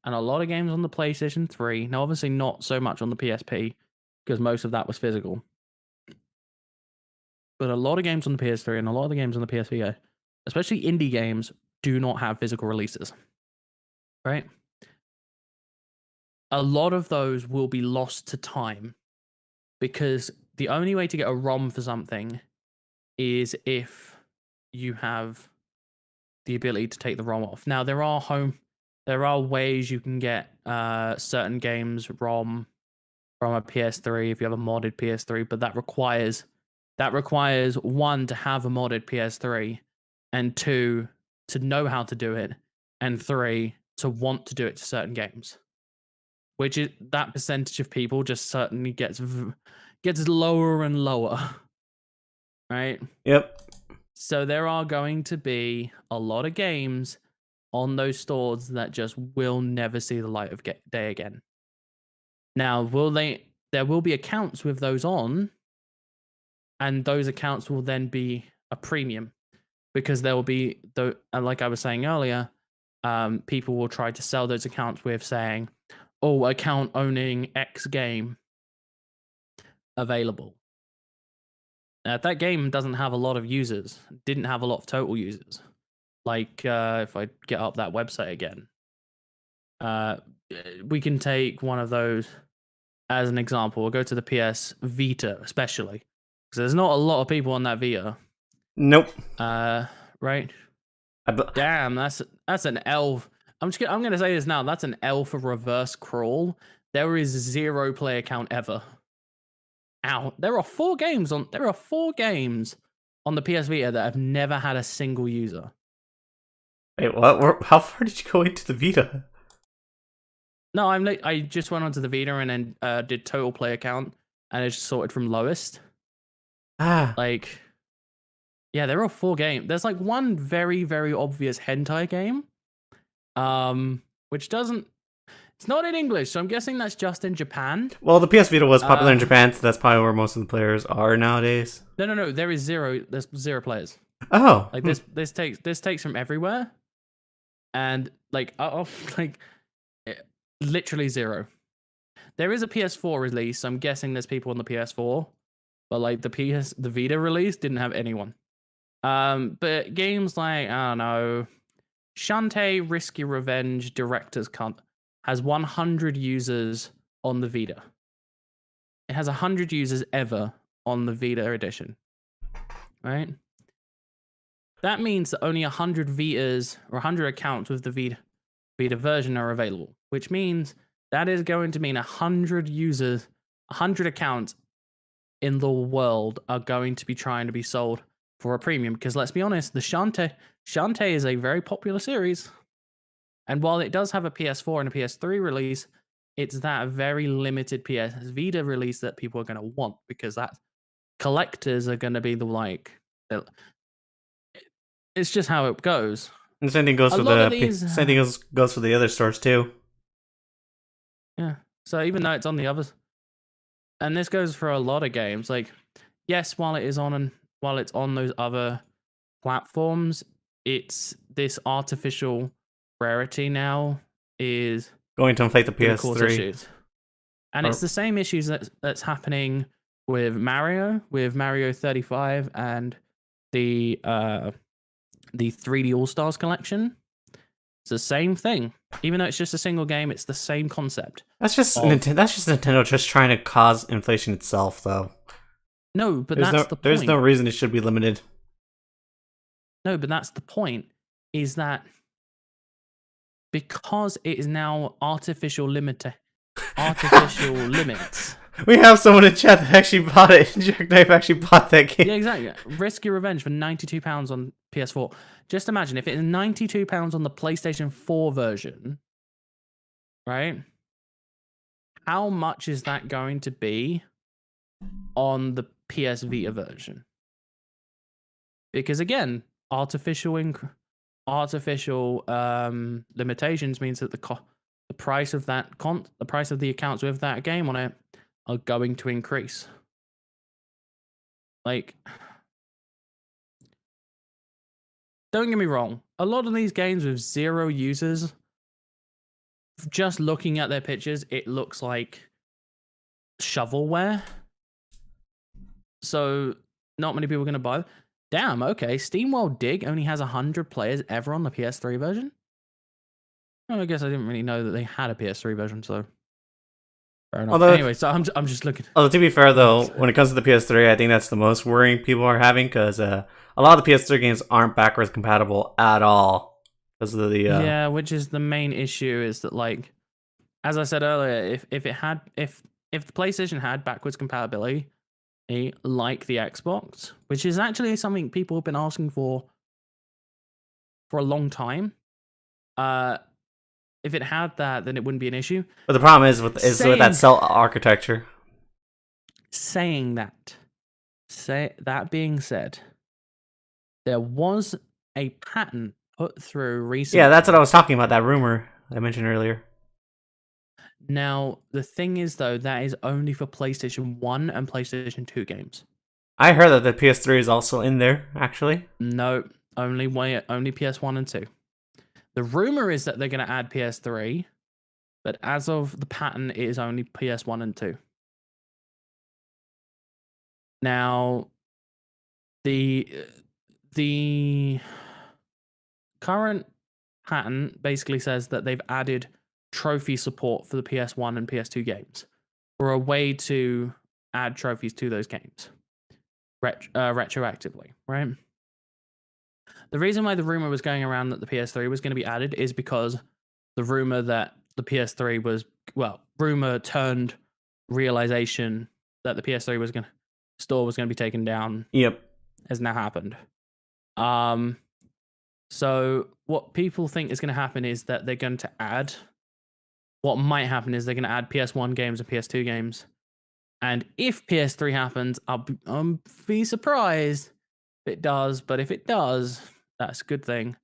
and a lot of games on the PlayStation 3. Now, obviously, not so much on the PSP because most of that was physical. But a lot of games on the PS3 and a lot of the games on the PS Vita, especially indie games, do not have physical releases. Right? A lot of those will be lost to time because the only way to get a ROM for something is if you have the ability to take the ROM off. Now there are ways you can get certain games ROM from a PS3 if you have a modded PS3, but that requires that requires one to have a modded PS3, and two to know how to do it, and three to want to do it to certain games. Which is that percentage of people just certainly gets lower and lower, right? Yep. So there are going to be a lot of games on those stores that just will never see the light of day again. Now, there will be accounts with those on, and those accounts will then be a premium because there will be, like I was saying earlier, people will try to sell those accounts with saying, "Oh, account owning X game available." That game doesn't have a lot of users. Didn't have a lot of total users. Like if I get up that website again, we can take one of those as an example. We'll go to the PS Vita, especially because there's not a lot of people on that Vita. Nope. Right? Damn, that's an L. I'm gonna say this now. That's an L for reverse crawl. There is 0 player count ever. Ow! There are 4 games on the PS Vita that have never had a single user. Wait, what? How far did you go into the Vita? No, I just went onto the Vita and then did total player count, and it's sorted from lowest. Like, yeah, there are 4 games. There's like one very, very obvious hentai game, which doesn't. It's not in English, so I'm guessing that's just in Japan. Well, the PS Vita was popular in Japan, so that's probably where most of the players are nowadays. No. There is 0. There's 0 players. Oh, like this takes from everywhere, and like literally 0. There is a PS4 release. So I'm guessing there's people on the PS4, but like the Vita release didn't have anyone. But games like, I don't know, Shantae Risky Revenge Director's Cut has 100 users on the Vita. It has 100 users ever on the Vita edition, right? That means that only 100 Vitas or 100 accounts with the Vita version are available, which means that is going to mean 100 users, 100 accounts in the world are going to be trying to be sold for a premium. Because let's be honest, the Shantae is a very popular series. And while it does have a PS4 and a PS3 release, it's that very limited PS Vita release that people are going to want, because that collectors are going to be the like. It's just how it goes. And the same thing goes for goes for the other stores too. Yeah. So even though it's on the others, and this goes for a lot of games, like yes, while it's on those other platforms, it's this artificial rarity now is going to inflate the PS3. And it's the same issues that's happening with Mario 35 and the 3D All-Stars collection. It's the same thing. Even though it's just a single game, it's the same concept. That's just Nintendo just trying to cause inflation itself, though. No, but that's the point. There's no reason it should be limited. No, but that's the point, is that because it is now artificial limits. We have someone in chat that actually bought it. Jackknife actually bought that game. Yeah, exactly. Risky Revenge for £92 on PS4. Just imagine if it's £92 on the PlayStation 4 version, right? How much is that going to be on the PS Vita version? Because again, artificial limitations means that the price of the price of the accounts with that game on it are going to increase. Like, don't get me wrong, a lot of these games with 0 users, just looking at their pictures, it looks like shovelware. So not many people are going to buy. Damn, okay, SteamWorld Dig only has 100 players ever on the PS3 version? Well, I guess I didn't really know that they had a PS3 version, so fair enough. Anyway, so I'm just looking. Although, to be fair, though, when it comes to the PS3, I think that's the most worrying people are having, because a lot of the PS3 games aren't backwards compatible at all. Because of the yeah, which is the main issue, is that, like, as I said earlier, if the PlayStation had backwards compatibility, like the Xbox, which is actually something people have been asking for a long time. If it had that, then it wouldn't be an issue. But the problem is with that cell architecture. Saying that, that being said, there was a patent put through recently. Yeah, that's what I was talking about. That rumor I mentioned earlier. Now, the thing is, though, that is only for PlayStation 1 and PlayStation 2 games. I heard that the PS3 is also in there, actually. No, only PS1 and 2. The rumor is that they're going to add PS3, but as of the patent, it is only PS1 and 2. Now, the current patent basically says that they've added trophy support for the PS1 and PS2 games, or a way to add trophies to those games retroactively, right? The reason why the rumor was going around that the PS3 was going to be added is because the rumor that the PS3 was, rumor turned realization that the PS3 store was going to be taken down. Yep. Has now happened. So what people think is going to happen is that they're going to add, what might happen is they're going to add PS1 games and PS2 games. And if PS3 happens, I'll be surprised if it does. But if it does, that's a good thing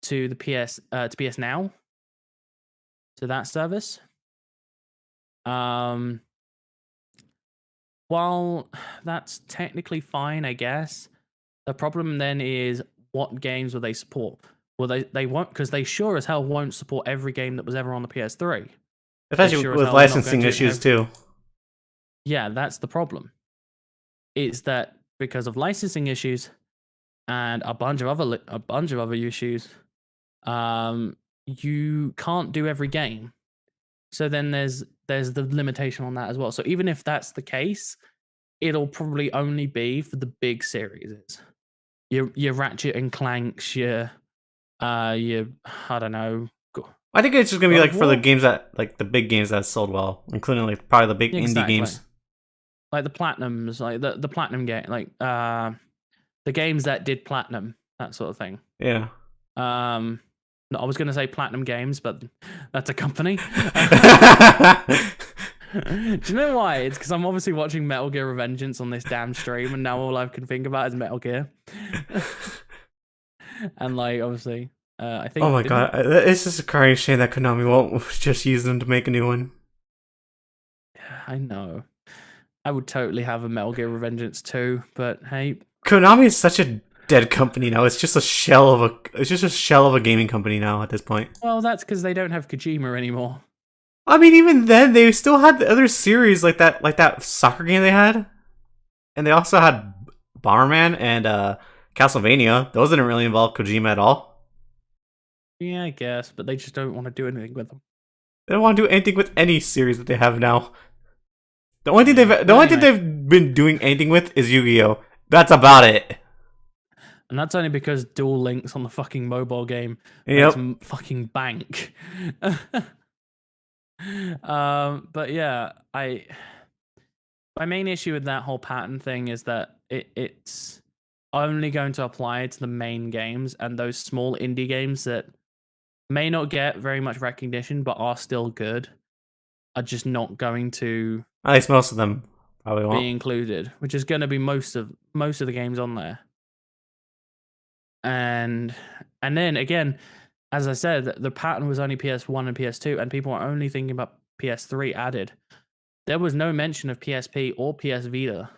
to the to PS Now, to that service. While that's technically fine, I guess, the problem then is what games will they support? Well, they won't, because they sure as hell won't support every game that was ever on the PS3. Especially with licensing issues too. Yeah, that's the problem. Is that because of licensing issues and a bunch of other issues, you can't do every game. So then there's the limitation on that as well. So even if that's the case, it'll probably only be for the big series. Your Ratchet and Clanks, your I don't know. I think it's just gonna be like for the games that, like the big games that sold well, including like probably the big indie games, like the platinums, like the platinum game, like the games that did platinum, that sort of thing. Yeah. No, I was gonna say Platinum Games, but that's a company. Do you know why? It's because I'm obviously watching Metal Gear Revengeance on this damn stream, and now all I can think about is Metal Gear. And like, obviously, I think. Oh my god, it's just a crying shame that Konami won't just use them to make a new one. I know. I would totally have a Metal Gear Revengeance too, but hey, Konami is such a dead company now. It's just a shell of a gaming company now at this point. Well, that's because they don't have Kojima anymore. I mean, even then, they still had the other series like that soccer game they had, and they also had Bomberman and Castlevania. Those didn't really involve Kojima at all. Yeah, I guess, but they just don't want to do anything with them. They don't want to do anything with any series that they have now. The only thing they've been doing anything with is Yu-Gi-Oh. That's about it. And that's only because Duel Links on the fucking mobile game makes fucking bank. But yeah, my main issue with that whole patent thing is that it's only going to apply to the main games, and those small indie games that may not get very much recognition but are still good are just not going to, at least most of them probably won't be included, which is going to be most of the games on there. And then again, as I said, the pattern was only PS1 and PS2, and people are only thinking about PS3 added. There was no mention of PSP or PS Vita,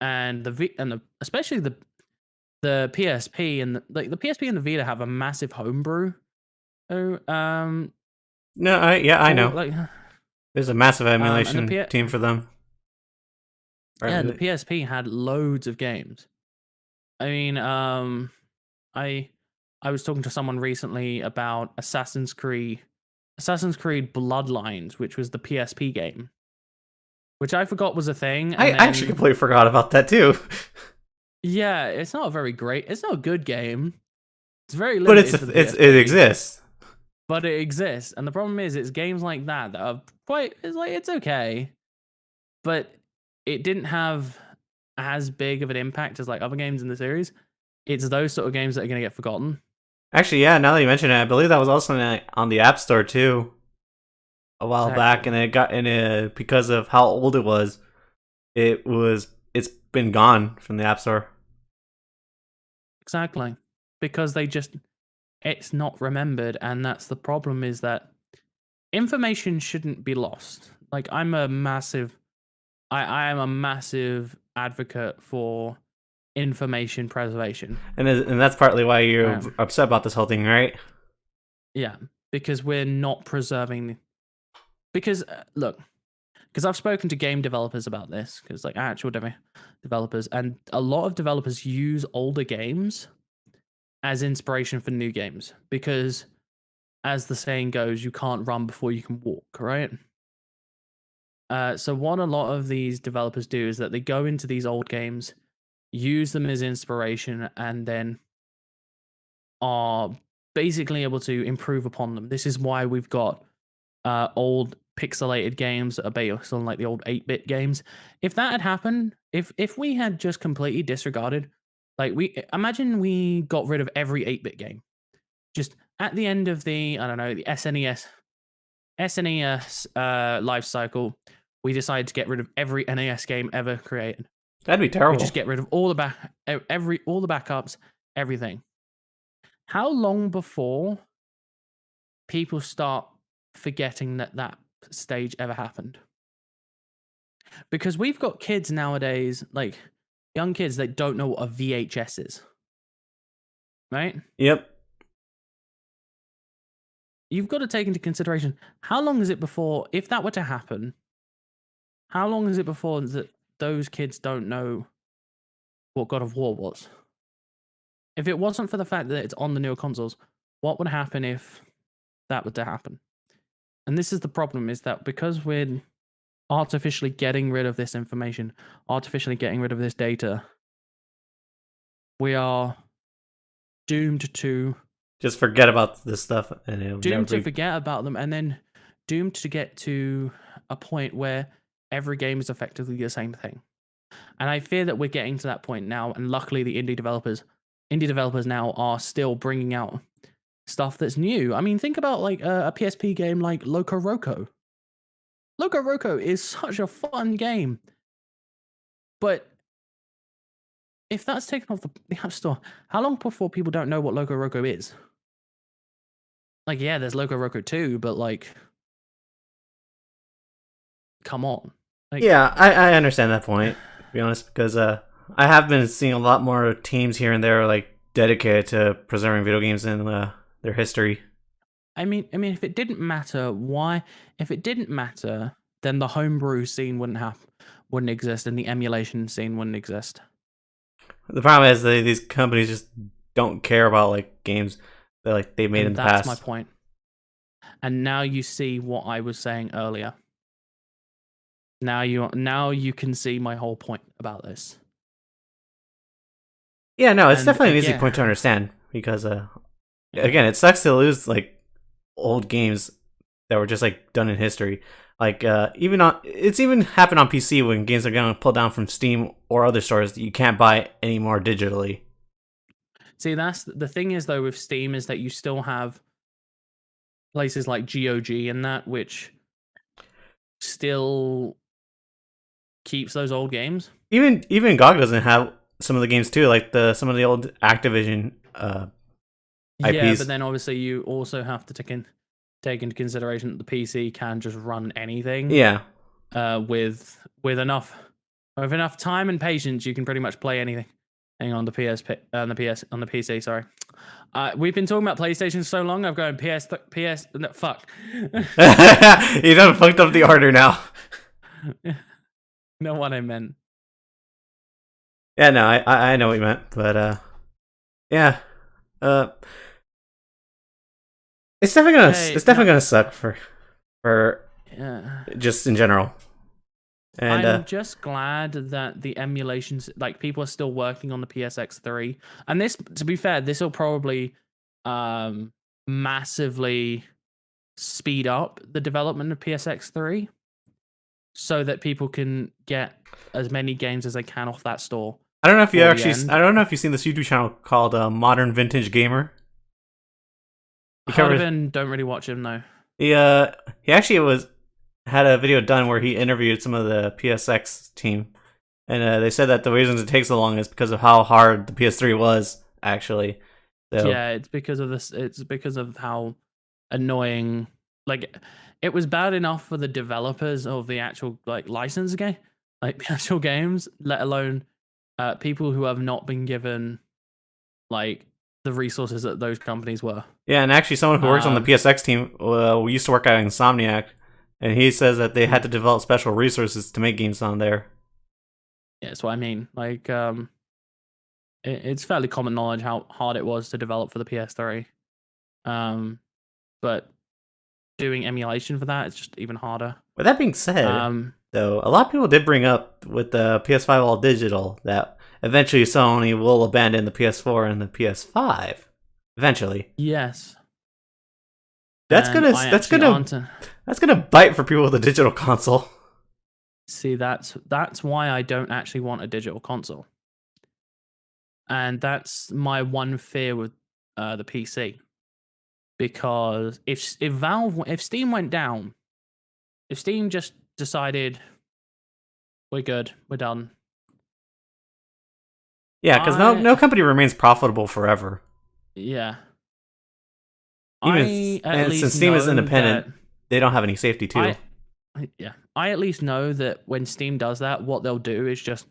and especially the PSP and the PSP and the Vita have a massive homebrew. I know. Like, there's a massive emulation team for them. Right, yeah, and the PSP had loads of games. I mean, I was talking to someone recently about Assassin's Creed Bloodlines, which was the PSP game, which I forgot was a thing. I actually completely forgot about that too. Yeah, it's not a good game. It's very limited. But it exists. But it exists, and the problem is, it's games like that are quite. It's like it's okay, but it didn't have as big of an impact as like other games in the series. It's those sort of games that are going to get forgotten. Actually, yeah. Now that you mention it, I believe that was also on the App Store too a while back, Exactly. and then it got in it because of how old it was. It's been gone from the App Store. Exactly. Because it's not remembered, and that's the problem, is that information shouldn't be lost. Like I am a massive advocate for information preservation. And that's partly why you're Um, upset about this whole thing, right? yeah, because we're not preserving. Because look, because I've spoken to game developers about this, because like actual developers, and a lot of developers use older games as inspiration for new games. Because, as the saying goes, you can't run before you can walk, right? So what a lot of these developers do is that they go into these old games, use them as inspiration, and then are basically able to improve upon them. This is why we've got old pixelated games that are based on like the old 8-bit games. If that had happened, if we had just completely disregarded, like we imagine we got rid of every 8-bit game, just at the end of the, I don't know, the SNES life cycle, we decided to get rid of every NES game ever created. That'd be We terrible. just get rid of all the all the backups, everything. How long before people start forgetting that stage ever happened? Because we've got kids nowadays, like young kids, that don't know what a VHS is, right? Yep. You've got to take into consideration, how long is it before, if that were to happen, how long is it before that those kids don't know what God of War was? If it wasn't for the fact that it's on the newer consoles, what would happen if that were to happen? And this is the problem, is that because we're artificially getting rid of this information, artificially getting rid of this data, we are doomed to Just forget about this stuff, and it'll never be. forget about them, and then doomed to get to a point where every game is effectively the same thing. And I fear that we're getting to that point now. And luckily, the indie developers now are still bringing out stuff that's new. I mean, think about like a PSP game like Loco Roco. Loco Roco is such a fun game, but if that's taken off the App Store, how long before people don't know what Loco Roco is? Like, yeah, there's Loco Roco 2, but like, come on. Like, Yeah, I understand that point, to be honest, because I have been seeing a lot more teams here and there like dedicated to preserving video games and their history. I mean, if it didn't matter, why? If it didn't matter, then the homebrew scene wouldn't exist, and the emulation scene wouldn't exist. The problem is that these companies just don't care about like games that like they made in And the that's past. my point. And now you see what I was saying earlier. Now you can see my whole point about this. Yeah, no, it's And definitely an easy again, point to understand because yeah. again, it sucks to lose like old games that were just like done in history. Like it's even happened on PC when games are getting pulled down from Steam or other stores that you can't buy anymore digitally. See, that's the thing is though with Steam, is that you still have places like GOG and that, which still keeps those old games. Even GOG doesn't have some of the games too, like some of the old Activision Yeah, IPs. but then obviously you also have to take into consideration that the PC can just run anything. Yeah. With enough time and patience, you can pretty much play anything. On the on the PC. Sorry, we've been talking about PlayStation so long. I've gone PS. No, fuck. You done fucked up the order now. Know what I meant. Yeah, no, I know what you meant, but yeah, uh, it's definitely gonna suck for Yeah. just in general. And I'm just glad that the emulations, like people are still working on the PSX3, and this, to be fair, this will probably massively speed up the development of PSX3. so that people can get as many games as they can off that store I don't know if you for the actually. end. I don't know if you've seen this YouTube channel called Modern Vintage Gamer. He Heard of covers. him, don't really watch him though. He actually had a video done where he interviewed some of the PSX team, and they said that the reasons it takes so long is because of how hard the PS3 was actually. So Yeah, it's because of this. It's because of how annoying. Like, it was bad enough for the developers of the actual like license game, like the actual games, let alone people who have not been given like the resources that those companies were. yeah, and actually, someone who works on the Um, PSX team we used to work at Insomniac, and he says that they had hmm, to develop special resources to make games on there. yeah, that's what I mean. Like, it's fairly common knowledge how hard it was to develop for the PS3. Um, but doing emulation for that is just even harder. With that being said, Um, though, a lot of people did bring up with the PS5 all digital that eventually Sony will abandon the PS4 and the PS5. Eventually, yes, that's and gonna I that's actually gonna aren't. that's gonna bite for people with a digital console. See, that's why I don't actually want a digital console, and that's my one fear with the PC. Because if Steam went down, if Steam just decided we're good, we're done, Yeah, because I no company remains profitable forever. yeah, Even I at and least since Steam is know that independent, they don't have any safety too. I yeah, I at least know that when Steam does that, what they'll do is just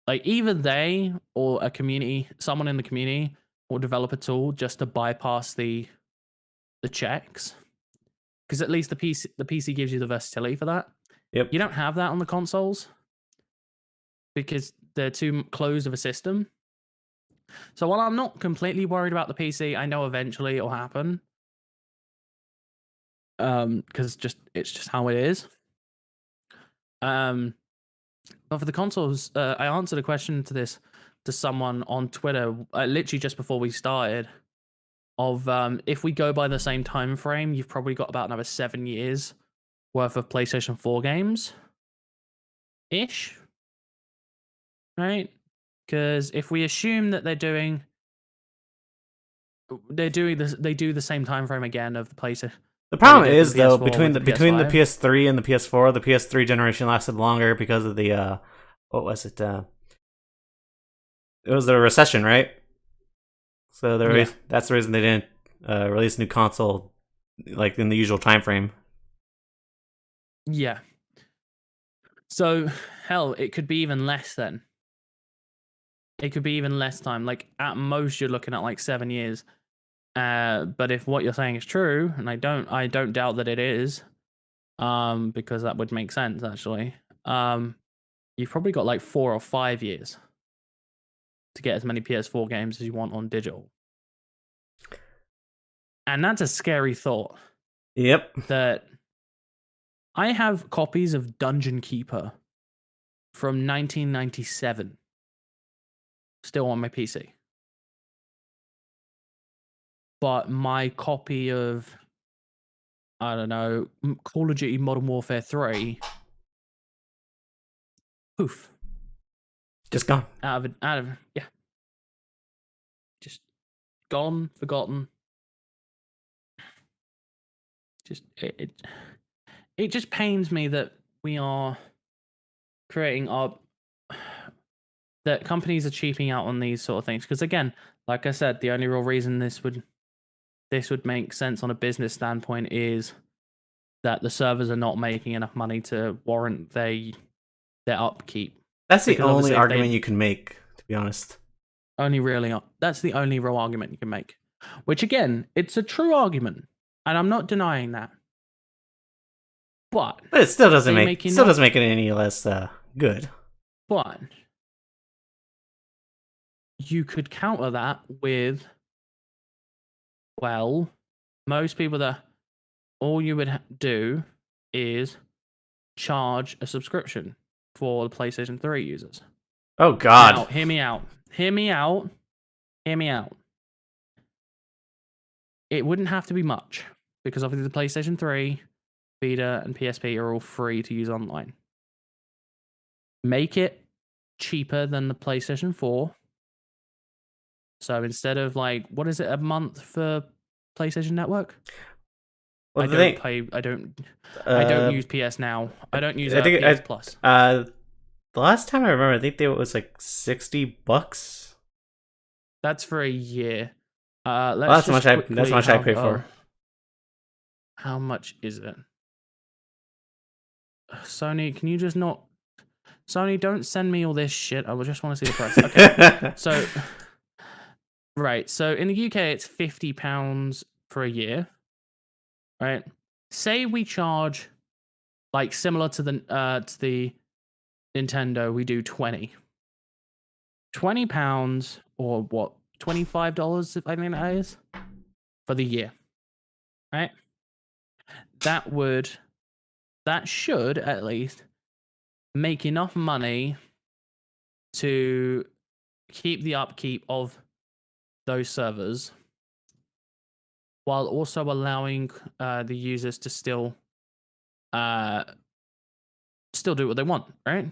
like either they or a community, someone in the community will develop a tool just to bypass the checks. Because at least the PC gives you the versatility for that. Yep. You don't have that on the consoles because they're too closed of a system. So while I'm not completely worried about the PC, I know eventually it'll happen. Because it's just how it is. But for the consoles, I answered a question to someone on Twitter, literally just before we started. Of if we go by the same time frame, you've probably got about another 7 years worth of PlayStation 4 games, ish, right? Because if we assume that they do the same time frame again of the PlayStation The that they problem did for the is though PS4 with the between the PS5. PS3 and the PS4, the PS3 generation lasted longer because of the what was it? It was the recession, right? So Yeah, that's the reason they didn't release a new console like in the usual time frame. yeah. So hell, it could be even less then. It could be even less time. Like at most, you're looking at like 7 years. But if what you're saying is true, and I don't doubt that it is, because that would make sense actually. You've probably got like 4 or 5 years to get as many PS4 games as you want on digital, and that's a scary thought. Yep. That I have copies of Dungeon Keeper from 1997 still on my PC, but my copy of I don't know Call of Duty Modern Warfare 3, poof, Just gone. out of yeah, just gone, forgotten. Just it just pains me that we are creating our that companies are cheaping out on these sort of things. Because again, like I said, the only real reason this would make sense on a business standpoint is that the servers are not making enough money to warrant their upkeep. That's the Because only obviously, if argument they you can make, to be honest. only really that's the only real argument you can make. Which again, it's a true argument, and I'm not denying that. But But it still doesn't they make make enough. it any less good. But you could counter that with, well, most people that all you would do is charge a subscription for the PlayStation 3 users. Oh Now, God. hear me out. Hear me out. Hear me out. It wouldn't have to be much because obviously the PlayStation 3 Vita, and PSP are all free to use online. Make it cheaper than the PlayStation 4. So instead of like, what is it a month for PlayStation Network? Well, I the don't thing, pay. I don't use PS Now. I don't use I think PS Plus. the last time I remember, I think it was like $60. That's for a year. Well, Let's just quickly that's how much I have. pay for. How much is it? Sony, can you just not? Sony, don't send me all this shit. I just want to see the price. Okay, so right, so in the UK it's £50 for a year, right? Say we charge like similar to the Nintendo, we do £20 or what, $25 if I think that is for the year, right? That should at least make enough money to keep the upkeep of those servers while also allowing the users to still do what they want, right?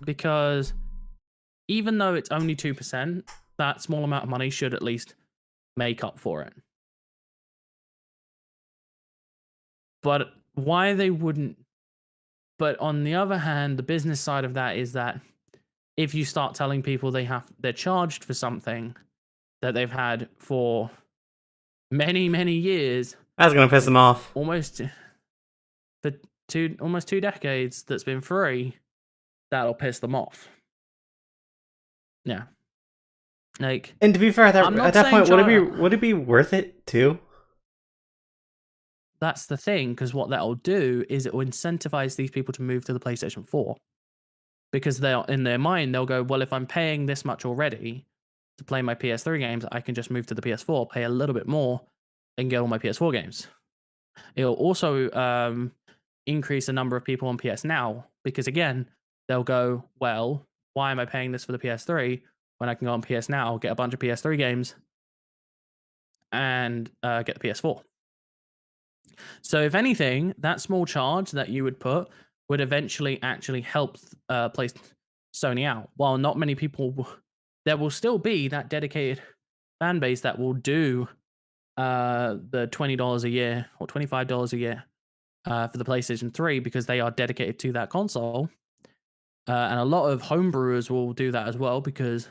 Because even though it's only 2%, that small amount of money should at least make up for it. But why they wouldn't... But on the other hand, the business side of that is that if you start telling people they're charged for something that they've had for many, many years... That's gonna piss them off. Almost 2 decades that's been free, that'll piss them off. Yeah. Like, and to be fair, at that point, would it be worth it too? That's the thing, because what that'll do is it will incentivize these people to move to the PlayStation 4. Because they'll, in their mind, they'll go, well, if I'm paying this much already to play my PS3 games, I can just move to the PS4, pay a little bit more, and get all my PS4 games. It'll also increase the number of people on PS Now, because again, they'll go, well, why am I paying this for the PS3 when I can go on PS Now, get a bunch of PS3 games, and get the PS4? So if anything, that small charge that you would put would eventually actually help place Sony out. While not many people, there will still be that dedicated fan base that will do the $20 a year or $25 a year for the PlayStation 3 because they are dedicated to that console. And a lot of homebrewers will do that as well because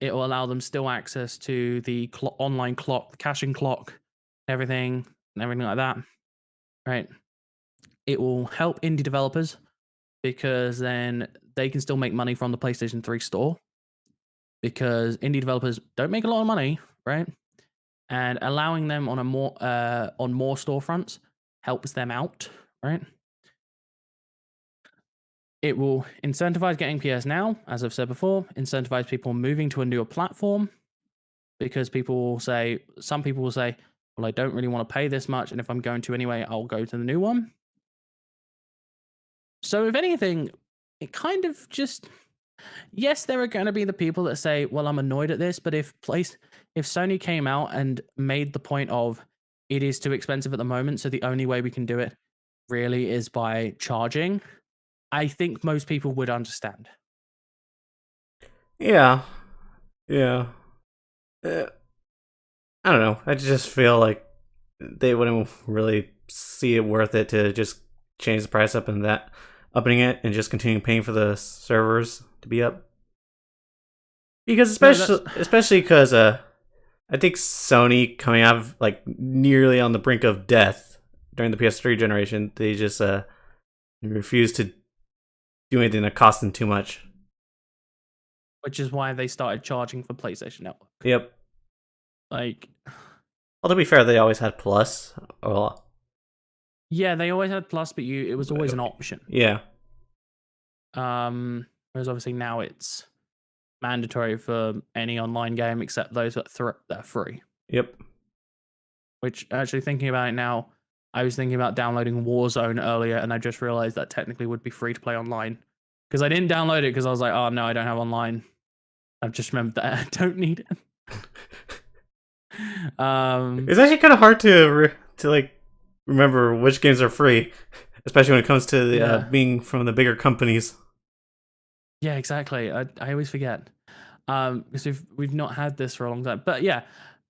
it will allow them still access to the online clock, the caching clock, everything like that. Right. It will help indie developers because then they can still make money from the PlayStation 3 store because indie developers don't make a lot of money, right? And allowing them on more storefronts helps them out, right? It will incentivize getting PS Now, as I've said before, incentivize people moving to a newer platform because some people will say, well, I don't really want to pay this much, and if I'm going to anyway, I'll go to the new one. So if anything, it kind of just... Yes, there are going to be the people that say, well, I'm annoyed at this, but if Sony came out and made the point of it is too expensive at the moment, so the only way we can do it really is by charging, I think most people would understand. Yeah. I don't know. I just feel like they wouldn't really see it worth it to just change the price upping it and just continue paying for the servers to be up. Because especially because I think Sony coming out of like nearly on the brink of death during the PS3 generation, they just refused to do anything that cost them too much. Which is why they started charging for PlayStation Network. Yep. Like, well, to be fair, they always had Plus. Well, yeah, they always had Plus, but it was always an option. Yeah. Whereas obviously now it's mandatory for any online game except those that are free. Yep. Which, actually thinking about it now, I was thinking about downloading Warzone earlier, and I just realized that technically would be free to play online. Because I didn't download it because I was like, oh no, I don't have online. I've just remembered that I don't need it. um, It's actually kind of hard to like remember which games are free, especially when it comes to the, yeah, being from the bigger companies. yeah, exactly. I always forget. Because we've not had this for a long time. But yeah,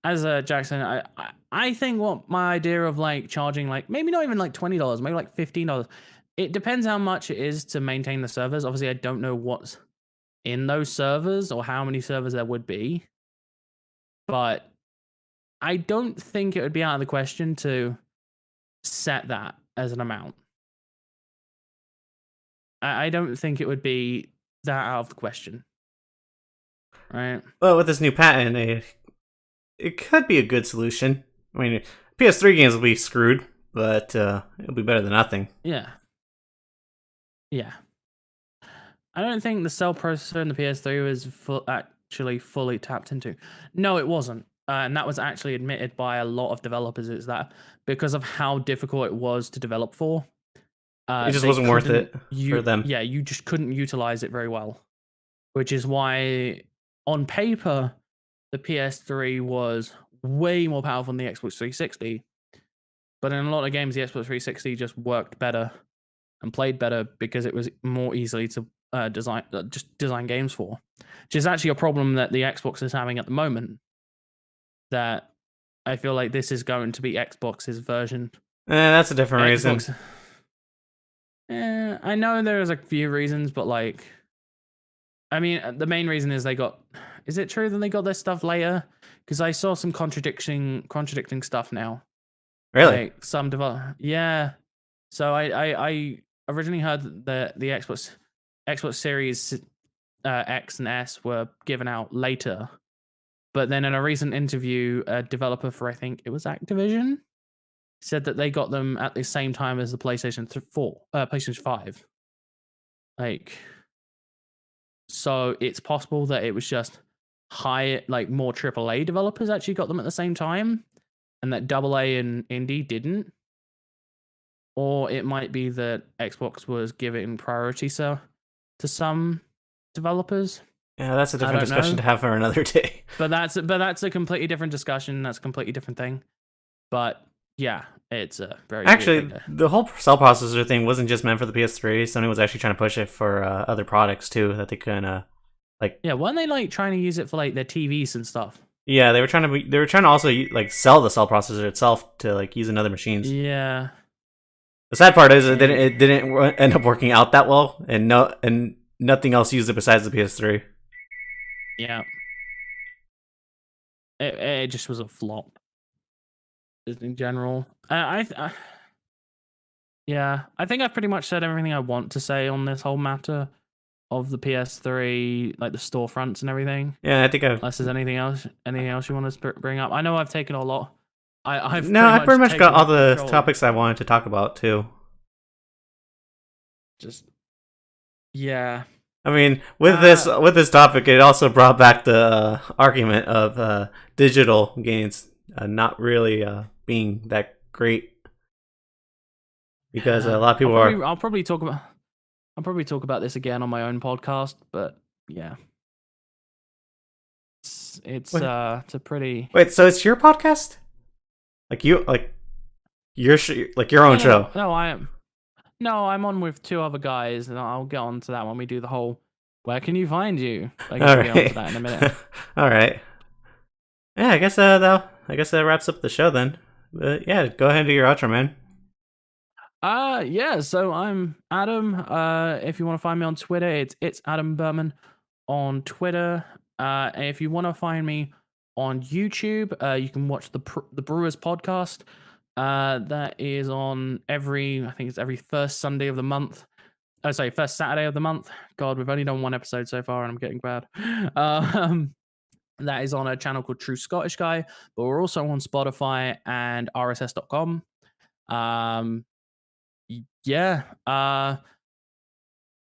as Jackson, I think what my idea of like charging like maybe not even like $20, maybe like $15. It depends how much it is to maintain the servers. Obviously, I don't know what's in those servers or how many servers there would be, but I don't think it would be out of the question to set that as an amount. I don't think it would be that out of the question, right? Well, with this new patent, it could be a good solution. I mean, PS3 games will be screwed, but it'll be better than nothing. Yeah, yeah. I don't think the cell processor in the PS3 was actually fully tapped into. No, it wasn't. And that was actually admitted by a lot of developers, is that because of how difficult it was to develop for, It just they wasn't worth couldn't it for them. yeah, you just couldn't utilize it very well. Which is why on paper the PS3 was way more powerful than the Xbox 360. But in a lot of games the Xbox 360 just worked better and played better because it was more easily to design games for, which is actually a problem that the Xbox is having at the moment. That I feel like this is going to be Xbox's version. That's a different reason. Xbox. I know there's a few reasons, but like, I mean, the main reason is they got. Is it true that they got their stuff later? Because I saw some contradicting stuff now. Really? Like some yeah. So I originally heard that the Xbox Series X and S were given out later, but then in a recent interview, a developer for I think it was Activision said that they got them at the same time as the PlayStation 4, PlayStation 5. Like, so it's possible that it was just more AAA developers actually got them at the same time, and that AA and indie didn't. Or it might be that Xbox was giving priority to some developers. Yeah, that's a different discussion to have for another day. But that's a completely different discussion. That's a completely different thing. But yeah, it's a very actually the whole cell processor thing wasn't just meant for the PS3. Sony was actually trying to push it for other products too that they can like. Yeah, weren't they like trying to use it for like their TVs and stuff? Yeah, they were trying to also like sell the cell processor itself to like use in other machines. Yeah. The sad part is it didn't end up working out that well, and nothing else used it besides the PS3. Yeah. It just was a flop. In general, yeah, I think I've pretty much said everything I want to say on this whole matter of the PS3, like the storefronts and everything. Yeah, I think unless there's anything else you want to bring up. I know I've taken a lot. I pretty much got all the topics I wanted to talk about too. Just yeah. I mean, with this topic, it also brought back the argument of digital games not really being that great because a lot of people I'll probably talk about this again on my own podcast, but yeah, it's a pretty. Wait, so it's your podcast? Your own show? No, I'm on with two other guys, and I'll get on to that when we do the whole. Where can you find you? I'll get on to that in a minute. All right. Yeah, I guess that wraps up the show then. But yeah, go ahead and do your outro, man. Yeah. So I'm Adam. If you want to find me on Twitter, it's Adam Berman on Twitter. And if you want to find me on YouTube, you can watch the Brewers podcast. That is on I think it's every first Sunday of the month. Oh, sorry, first Saturday of the month. God, we've only done one episode so far, and I'm getting bad. That is on a channel called True Scottish Guy, but we're also on Spotify and RSS.com. Yeah.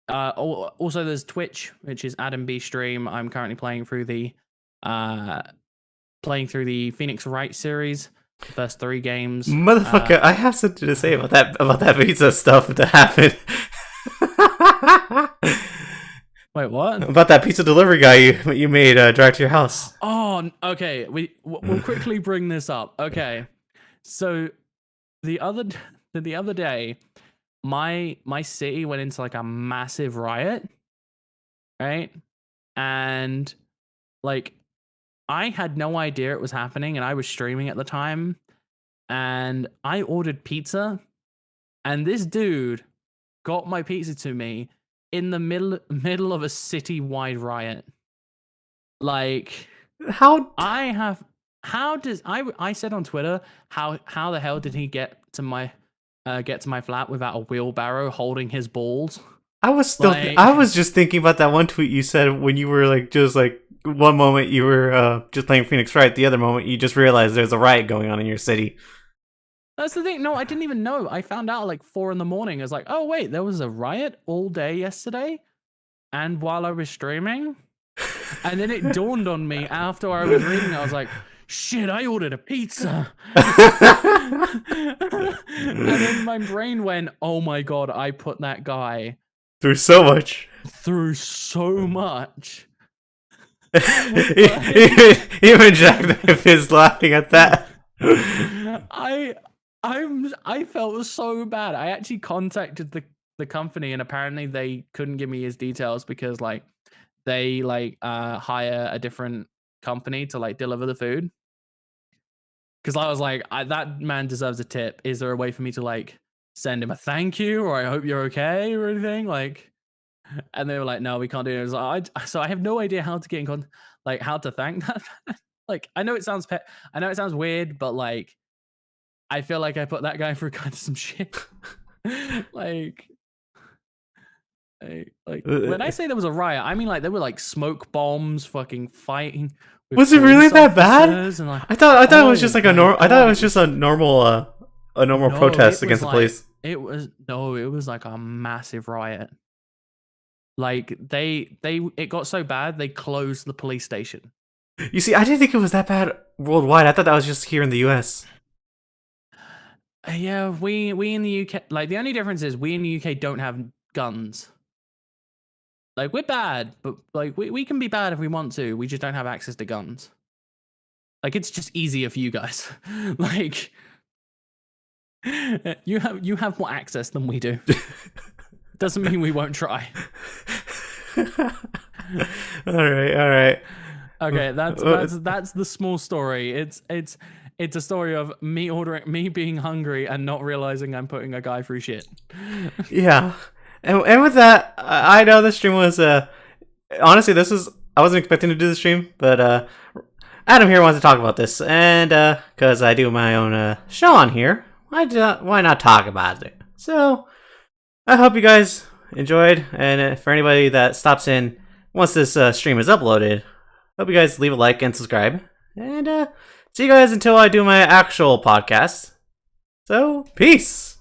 Also, there's Twitch, which is Adam B Stream. I'm currently playing through the Phoenix Wright series. The first 3 games. Motherfucker, I have something to say about that pizza stuff that happened. Wait, what? About that pizza delivery guy you made drive to your house. Oh, okay. We'll quickly bring this up. Okay, so the other the other day, my city went into like a massive riot, right? And like I had no idea it was happening, and I was streaming at the time, and I ordered pizza, and this dude got my pizza to me in the middle of a city-wide riot. Like, How? I said on Twitter, how the hell did he get to my flat without a wheelbarrow holding his balls? I was just thinking about that one tweet you said when you were like just like one moment you were just playing Phoenix Wright, the other moment you just realized there's a riot going on in your city. That's the thing. No, I didn't even know. I found out at like 4 a.m. I was like, oh wait, there was a riot all day yesterday, and while I was streaming, and then it dawned on me after I was reading. I was like, shit, I ordered a pizza. And then my brain went, oh my god, I put that guy through so much. Even Jackknife is laughing at that. I felt so bad. I actually contacted the company, and apparently they couldn't give me his details because like they hire a different company to like deliver the food. Because I was like, that man deserves a tip. Is there a way for me to like send him a thank you, or I hope you're okay, or anything? Like, and they were like, no, we can't do it. So I have no idea how to get in contact, like how to thank that man. Like, I know it sounds weird, but like, I feel like I put that guy through kind of some shit. like when I say there was a riot, I mean like there were like smoke bombs, fucking fighting. Was it really that bad? And, like, I thought it was just like a normal. I thought it was just a normal protest against the police. It was like a massive riot. Like it got so bad they closed the police station. You see, I didn't think it was that bad worldwide. I thought that was just here in the U.S. Yeah, we in the UK, like the only difference is we in the UK don't have guns. Like we're bad, but like we can be bad if we want to. We just don't have access to guns. Like it's just easier for you guys. Like you have more access than we do. Doesn't mean we won't try. All right. Okay, that's the small story. It's a story of me being hungry and not realizing I'm putting a guy through shit. Yeah. And with that, I know this stream was honestly I wasn't expecting to do the stream, but Adam here wants to talk about this, and because I do my own show on here, why not talk about it? So I hope you guys enjoyed, and for anybody that stops in once this stream is uploaded, hope you guys leave a like and subscribe, and see you guys until I do my actual podcast. So peace.